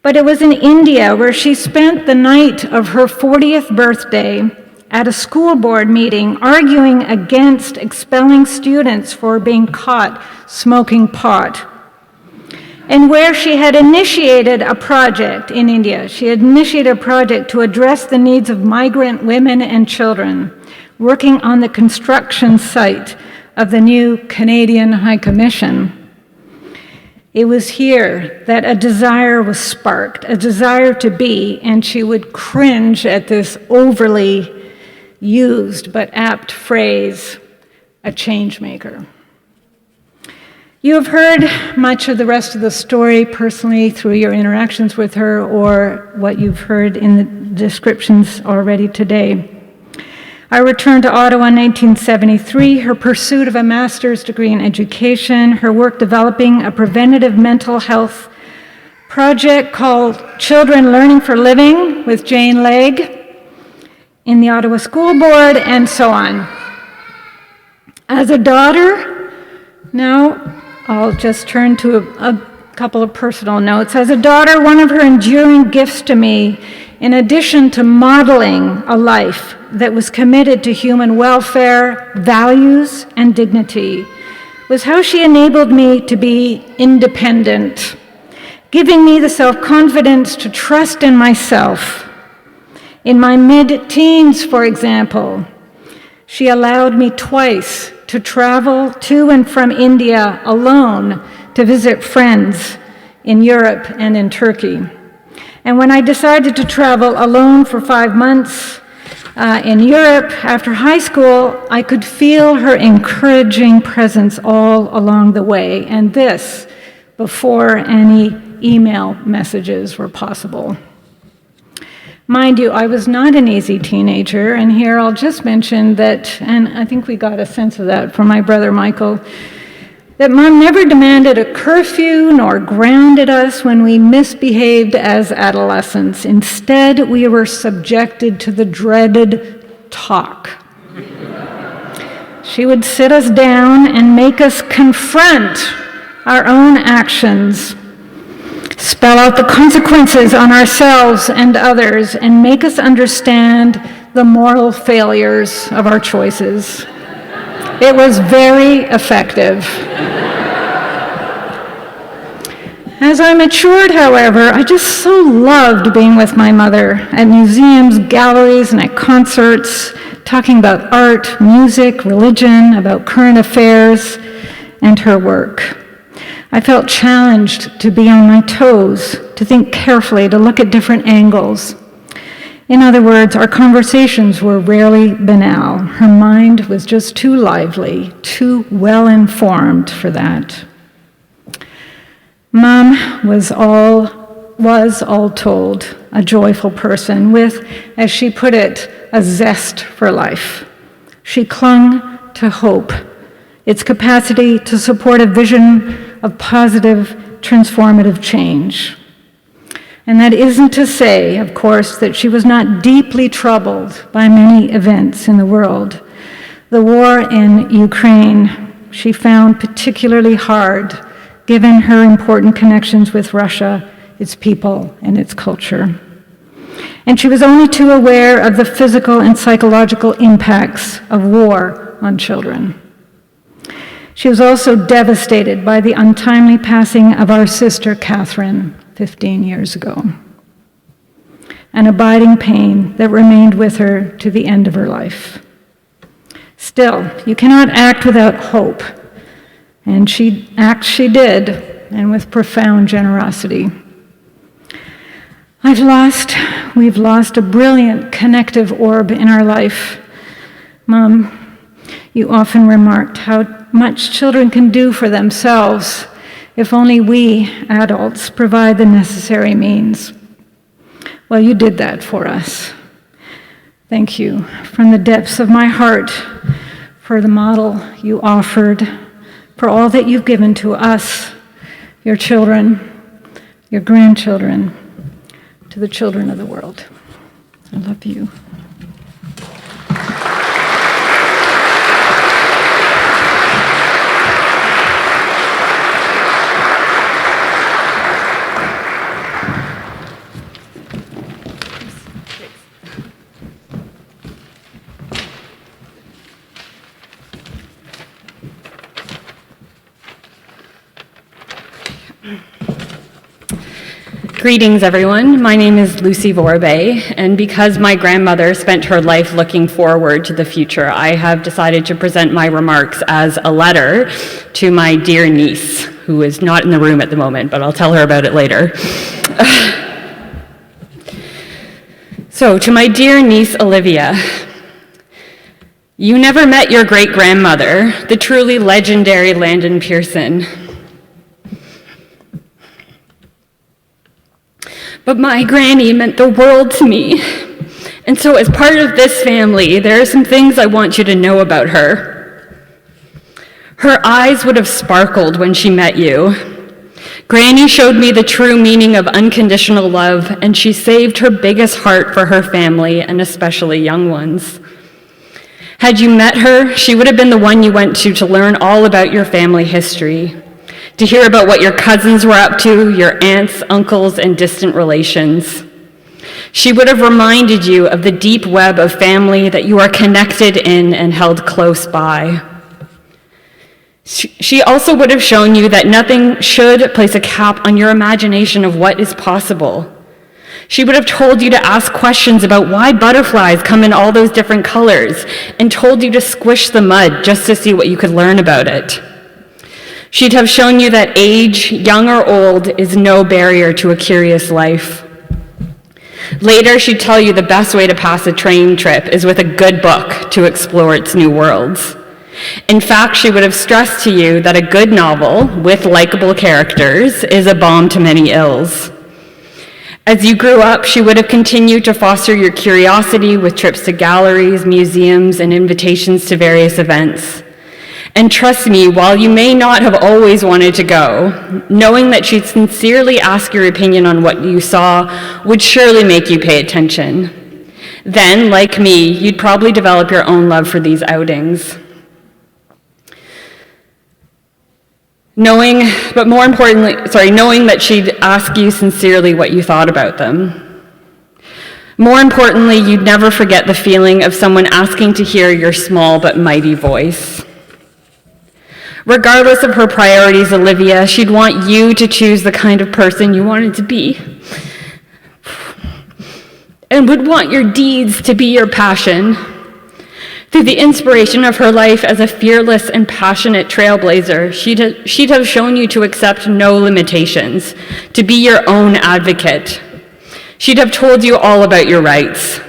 But it was in India where she spent the night of her 40th birthday at a school board meeting arguing against expelling students for being caught smoking pot. And where she had initiated a project in India. She had initiated a project to address the needs of migrant women and children, working on the construction site of the new Canadian High Commission. It was here that a desire was sparked, a desire to be, and she would cringe at this overly used but apt phrase, a changemaker. You have heard much of the rest of the story personally through your interactions with her or what you've heard in the descriptions already today. I returned to Ottawa in 1973, her pursuit of a master's degree in education, her work developing a preventative mental health project called Children Learning for Living with Jane Legge in the Ottawa School Board, and so on. As a daughter, now I'll just turn to a couple of personal notes. As a daughter, one of her enduring gifts to me, in addition to modeling a life that was committed to human welfare, values, and dignity, was how she enabled me to be independent, giving me the self-confidence to trust in myself. In my mid-teens, for example, she allowed me twice to travel to and from India alone to visit friends in Europe and in Turkey. And when I decided to travel alone for 5 months in Europe after high school, I could feel her encouraging presence all along the way, and this before any email messages were possible. Mind you, I was not an easy teenager, and here I'll just mention that, and I think we got a sense of that from my brother Michael, that Mom never demanded a curfew nor grounded us when we misbehaved as adolescents. Instead, we were subjected to the dreaded talk. She would sit us down and make us confront our own actions, spell out the consequences on ourselves and others, and make us understand the moral failures of our choices. It was very effective. As I matured, however, I just so loved being with my mother at museums, galleries, and at concerts, talking about art, music, religion, about current affairs, and her work. I felt challenged to be on my toes, to think carefully, to look at different angles. In other words, our conversations were rarely banal. Her mind was just too lively, too well-informed for that. Mom was all told, a joyful person with, as she put it, a zest for life. She clung to hope, its capacity to support a vision of positive, transformative change. And that isn't to say, of course, that she was not deeply troubled by many events in the world. The war in Ukraine she found particularly hard, given her important connections with Russia, its people, and its culture. And she was only too aware of the physical and psychological impacts of war on children. She was also devastated by the untimely passing of our sister Catherine 15 years ago, an abiding pain that remained with her to the end of her life. Still, you cannot act without hope, and she did, and with profound generosity. We've lost a brilliant connective orb in our life. Mom, you often remarked how much children can do for themselves if only we, adults, provide the necessary means. Well, you did that for us. Thank you from the depths of my heart for the model you offered, for all that you've given to us, your children, your grandchildren, to the children of the world. I love you. Greetings, everyone. My name is Lucy Vorobej, and because my grandmother spent her life looking forward to the future, I have decided to present my remarks as a letter to my dear niece, who is not in the room at the moment, but I'll tell her about it later. So, to my dear niece, Olivia, you never met your great-grandmother, the truly legendary Landon Pearson. But my granny meant the world to me. And so as part of this family, there are some things I want you to know about her. Her eyes would have sparkled when she met you. Granny showed me the true meaning of unconditional love, and she saved her biggest heart for her family, and especially young ones. Had you met her, she would have been the one you went to learn all about your family history, to hear about what your cousins were up to, your aunts, uncles, and distant relations. She would have reminded you of the deep web of family that you are connected in and held close by. She also would have shown you that nothing should place a cap on your imagination of what is possible. She would have told you to ask questions about why butterflies come in all those different colors, and told you to squish the mud just to see what you could learn about it. She'd have shown you that age, young or old, is no barrier to a curious life. Later, she'd tell you the best way to pass a train trip is with a good book to explore its new worlds. In fact, she would have stressed to you that a good novel with likable characters is a balm to many ills. As you grew up, she would have continued to foster your curiosity with trips to galleries, museums, and invitations to various events. And trust me, while you may not have always wanted to go, knowing that she'd sincerely ask your opinion on what you saw would surely make you pay attention. Then, like me, you'd probably develop your own love for these outings. Knowing that she'd ask you sincerely what you thought about them. More importantly, you'd never forget the feeling of someone asking to hear your small but mighty voice. Regardless of her priorities, Olivia, she'd want you to choose the kind of person you wanted to be, and would want your deeds to be your passion. Through the inspiration of her life as a fearless and passionate trailblazer, she'd have shown you to accept no limitations, to be your own advocate. She'd have told you all about your rights,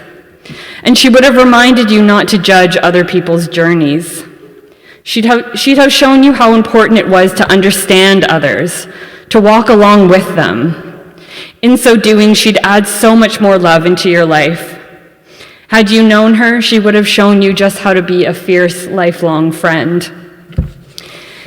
and she would have reminded you not to judge other people's journeys. She'd have shown you how important it was to understand others, to walk along with them. In so doing, she'd add so much more love into your life. Had you known her, she would have shown you just how to be a fierce, lifelong friend.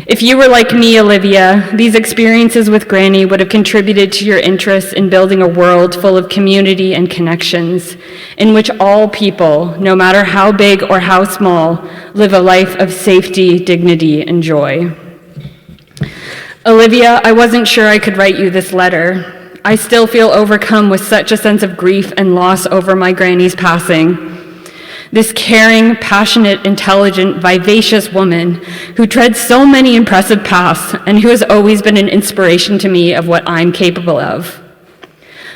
If you were like me, Olivia, these experiences with Granny would have contributed to your interest in building a world full of community and connections, in which all people, no matter how big or how small, live a life of safety, dignity, and joy. Olivia, I wasn't sure I could write you this letter. I still feel overcome with such a sense of grief and loss over my granny's passing. This caring, passionate, intelligent, vivacious woman who treads so many impressive paths and who has always been an inspiration to me of what I'm capable of.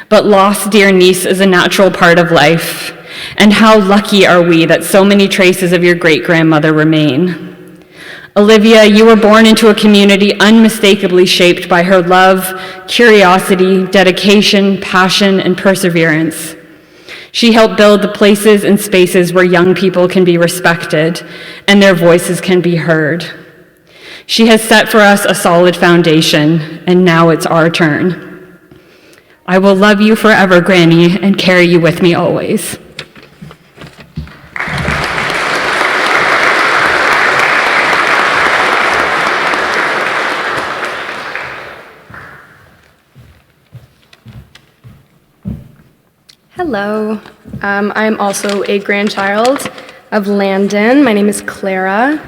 But loss, dear niece, is a natural part of life, and how lucky are we that so many traces of your great-grandmother remain. Olivia, you were born into a community unmistakably shaped by her love, curiosity, dedication, passion, and perseverance. She helped build the places and spaces where young people can be respected and their voices can be heard. She has set for us a solid foundation, and now it's our turn. I will love you forever, Granny, and carry you with me always. Hello, I'm also a grandchild of Landon. My name is Clara.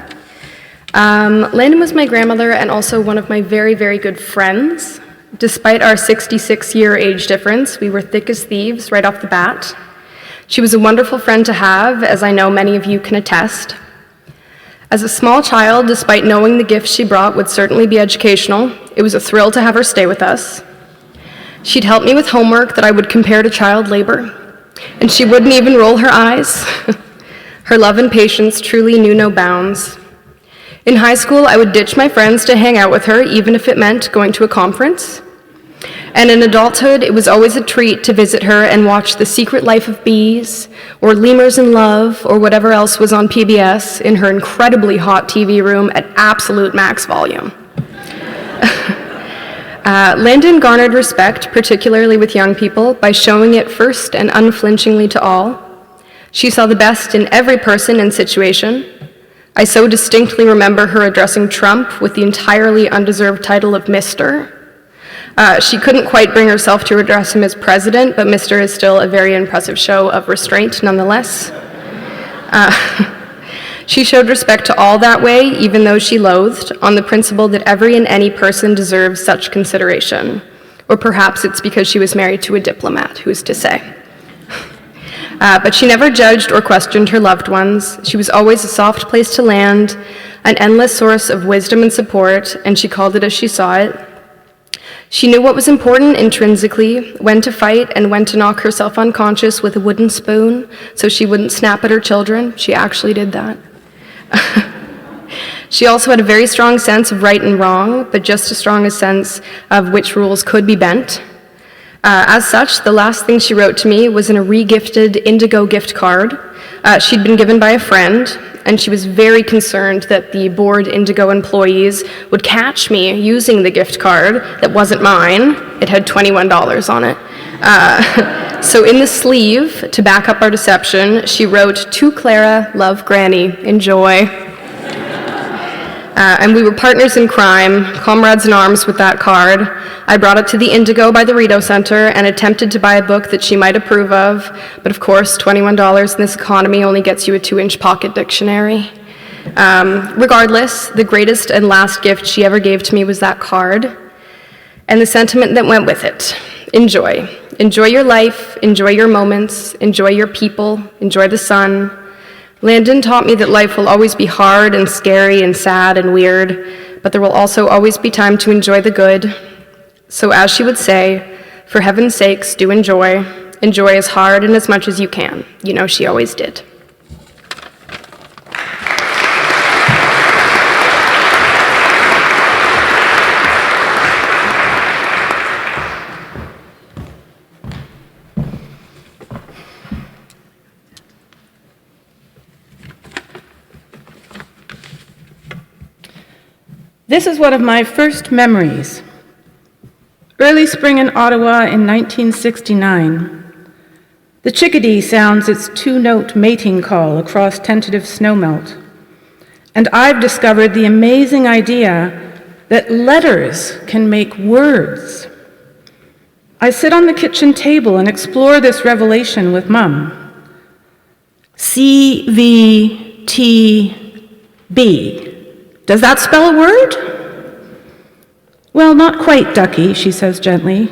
Landon was my grandmother and also one of my very, very good friends. Despite our 66-year age difference, we were thick as thieves right off the bat. She was a wonderful friend to have, as I know many of you can attest. As a small child, despite knowing the gifts she brought would certainly be educational, it was a thrill to have her stay with us. She'd help me with homework that I would compare to child labor, and she wouldn't even roll her eyes. Her love and patience truly knew no bounds. In high school, I would ditch my friends to hang out with her, even if it meant going to a conference. And in adulthood, it was always a treat to visit her and watch The Secret Life of Bees, or Lemurs in Love, or whatever else was on PBS in her incredibly hot TV room at absolute max volume. Landon garnered respect, particularly with young people, by showing it first and unflinchingly to all. She saw the best in every person and situation. I so distinctly remember her addressing Trump with the entirely undeserved title of Mr. She couldn't quite bring herself to address him as president, but Mr. is still a very impressive show of restraint nonetheless. She showed respect to all that way, even though she loathed, on the principle that every and any person deserves such consideration. Or perhaps it's because she was married to a diplomat, who's to say. But she never judged or questioned her loved ones. She was always a soft place to land, an endless source of wisdom and support, and she called it as she saw it. She knew what was important intrinsically, when to fight and when to knock herself unconscious with a wooden spoon so she wouldn't snap at her children. She actually did that. She also had a very strong sense of right and wrong, but just as strong a sense of which rules could be bent. As such, the last thing she wrote to me was in a re-gifted Indigo gift card. She'd been given by a friend, and she was very concerned that the board Indigo employees would catch me using the gift card that wasn't mine. It had $21 on it. So in the sleeve, to back up our deception, she wrote, "To Clara, love Granny, enjoy." And we were partners in crime, comrades in arms with that card. I brought it to the Indigo by the Rideau Centre and attempted to buy a book that she might approve of, but of course, $21 in this economy only gets you a 2-inch pocket dictionary. Regardless, the greatest and last gift she ever gave to me was that card, and the sentiment that went with it. Enjoy. Enjoy your life, enjoy your moments, enjoy your people, enjoy the sun. Landon taught me that life will always be hard and scary and sad and weird, but there will also always be time to enjoy the good. So as she would say, for heaven's sakes, do enjoy. Enjoy as hard and as much as you can. You know she always did. This is one of my first memories. Early spring in Ottawa in 1969. The chickadee sounds its 2-note mating call across tentative snowmelt. And I've discovered the amazing idea that letters can make words. I sit on the kitchen table and explore this revelation with Mum. CVTB. Does that spell a word? Well, not quite, Ducky, she says gently.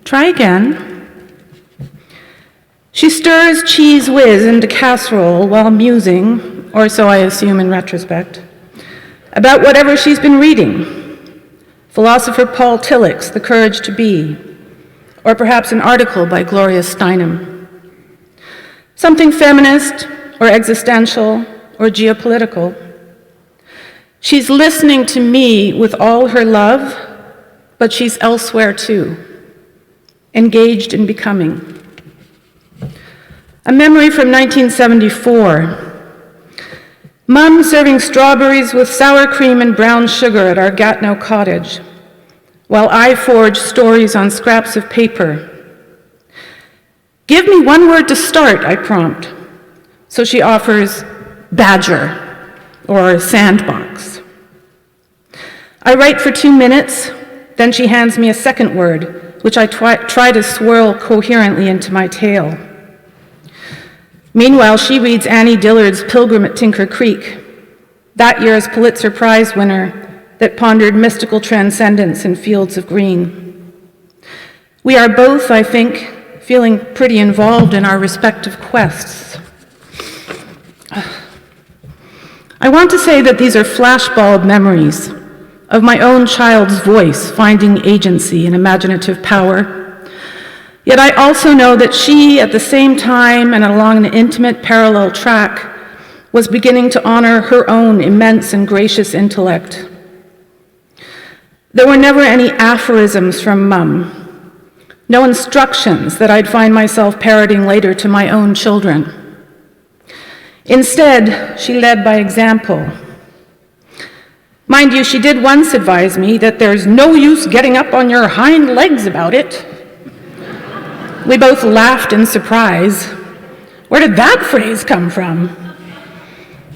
Try again. She stirs cheese whiz into casserole while musing, or so I assume in retrospect, about whatever she's been reading. Philosopher Paul Tillich's The Courage to Be, or perhaps an article by Gloria Steinem. Something feminist, or existential, or geopolitical. She's listening to me with all her love, but she's elsewhere too, engaged in becoming. A memory from 1974. Mum serving strawberries with sour cream and brown sugar at our Gatineau cottage, while I forge stories on scraps of paper. Give me one word to start, I prompt. So she offers badger, or sandbox. I write for 2 minutes, then she hands me a second word, which I try to swirl coherently into my tale. Meanwhile, she reads Annie Dillard's Pilgrim at Tinker Creek, that year's Pulitzer Prize winner that pondered mystical transcendence in fields of green. We are both, I think, feeling pretty involved in our respective quests. I want to say that these are flashbulb memories of my own child's voice finding agency and imaginative power. Yet I also know that she, at the same time and along an intimate parallel track, was beginning to honor her own immense and gracious intellect. There were never any aphorisms from Mum, no instructions that I'd find myself parroting later to my own children. Instead, she led by example. Mind you, she did once advise me that there's no use getting up on your hind legs about it. We both laughed in surprise. Where did that phrase come from?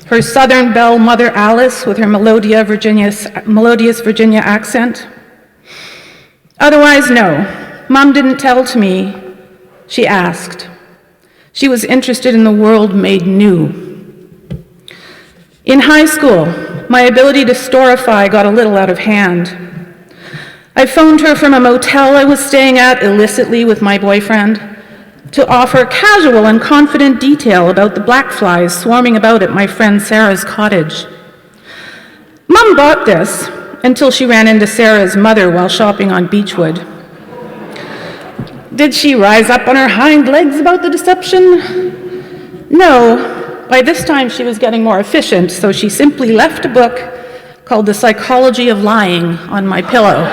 Her Southern belle mother Alice with her melodious Virginia accent? Otherwise, no. Mum didn't tell to me. She asked. She was interested in the world made new. In high school, my ability to storify got a little out of hand. I phoned her from a motel I was staying at illicitly with my boyfriend to offer casual and confident detail about the black flies swarming about at my friend Sarah's cottage. Mom bought this until she ran into Sarah's mother while shopping on Beechwood. Did she rise up on her hind legs about the deception? No. By this time she was getting more efficient, so she simply left a book called The Psychology of Lying on my pillow.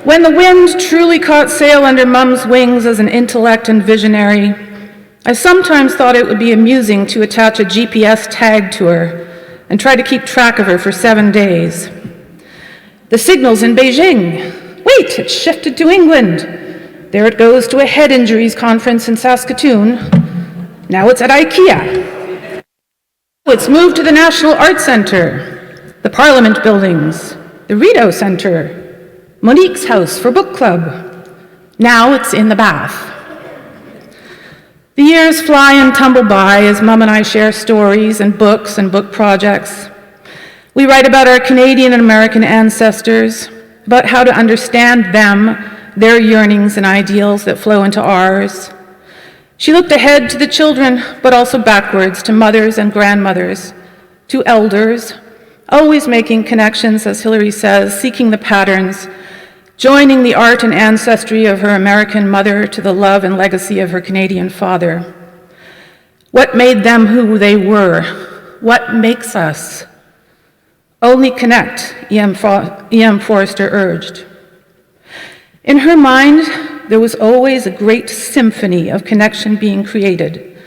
When the wind truly caught sail under Mum's wings as an intellect and visionary, I sometimes thought it would be amusing to attach a GPS tag to her and try to keep track of her for 7 days. The signal's in Beijing. Wait, it's shifted to England. There it goes to a head injuries conference in Saskatoon. Now it's at IKEA. It's moved to the National Arts Centre, the Parliament buildings, the Rideau Centre, Monique's house for book club. Now it's in the bath. The years fly and tumble by as Mum and I share stories and books and book projects. We write about our Canadian and American ancestors, about how to understand them, their yearnings and ideals that flow into ours. She looked ahead to the children, but also backwards to mothers and grandmothers, to elders, always making connections, as Hilary says, seeking the patterns, joining the art and ancestry of her American mother to the love and legacy of her Canadian father. What made them who they were? What makes us? Only connect, E.M. Forrester urged. In her mind, there was always a great symphony of connection being created,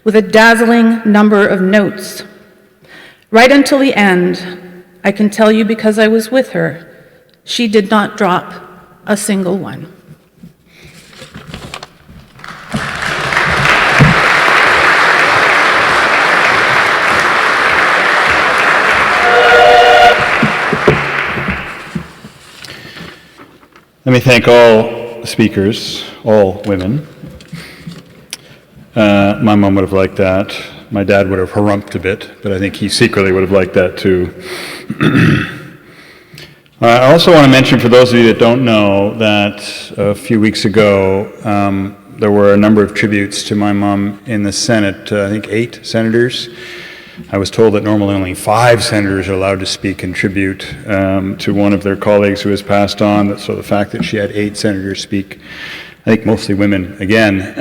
with a dazzling number of notes. Right until the end, I can tell you because I was with her, she did not drop a single one. Let me thank all speakers, all women. My mom would have liked that. My dad would have harumphed a bit, but I think he secretly would have liked that too. I also want to mention, for those of you that don't know, that a few weeks ago there were a number of tributes to my mom in the Senate. I think 8 senators. I was told that normally only 5 senators are allowed to speak and tribute to one of their colleagues who has passed on. So the fact that she had 8 senators speak, I think mostly women again.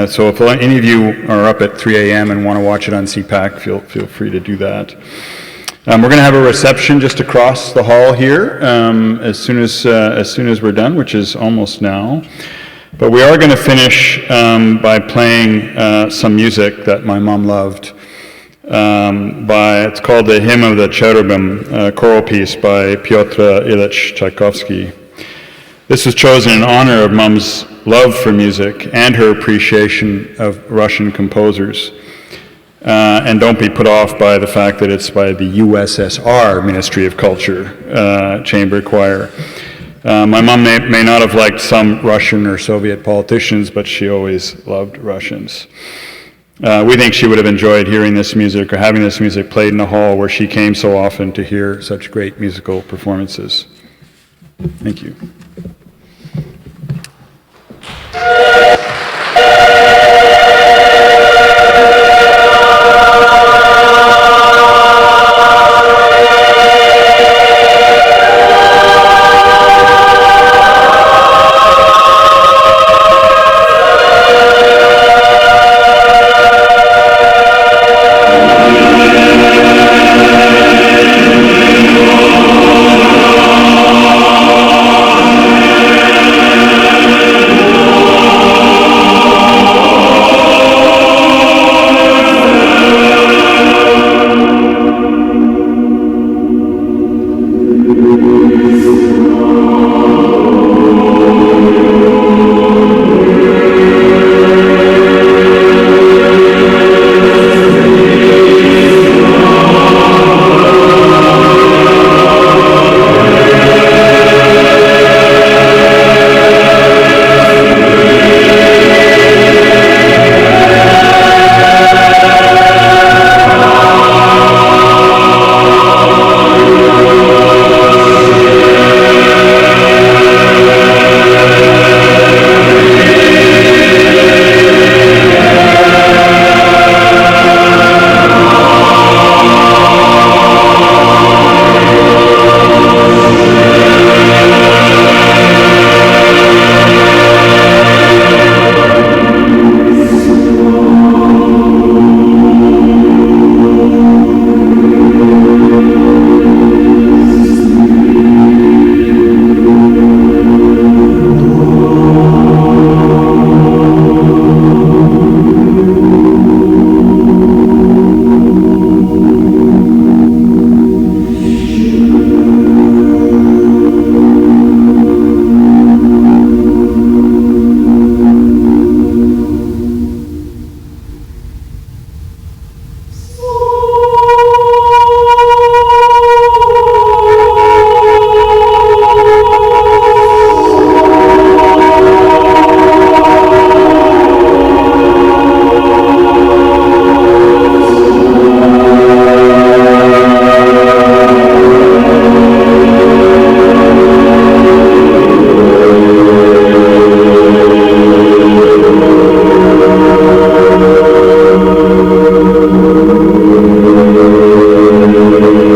So if any of you are up at 3 a.m. and want to watch it on CPAC, feel free to do that. We're going to have a reception just across the hall here as soon as we're done, which is almost now. But we are going to finish by playing some music that my mom loved. It's called the Hymn of the Cherubim, choral piece by Pyotr Ilyich Tchaikovsky. This was chosen in honor of Mom's love for music and her appreciation of Russian composers. And don't be put off by the fact that it's by the USSR Ministry of Culture chamber choir. My mom may not have liked some Russian or Soviet politicians, but she always loved Russians. We think she would have enjoyed hearing this music or having this music played in the hall where she came so often to hear such great musical performances. Thank you.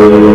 you.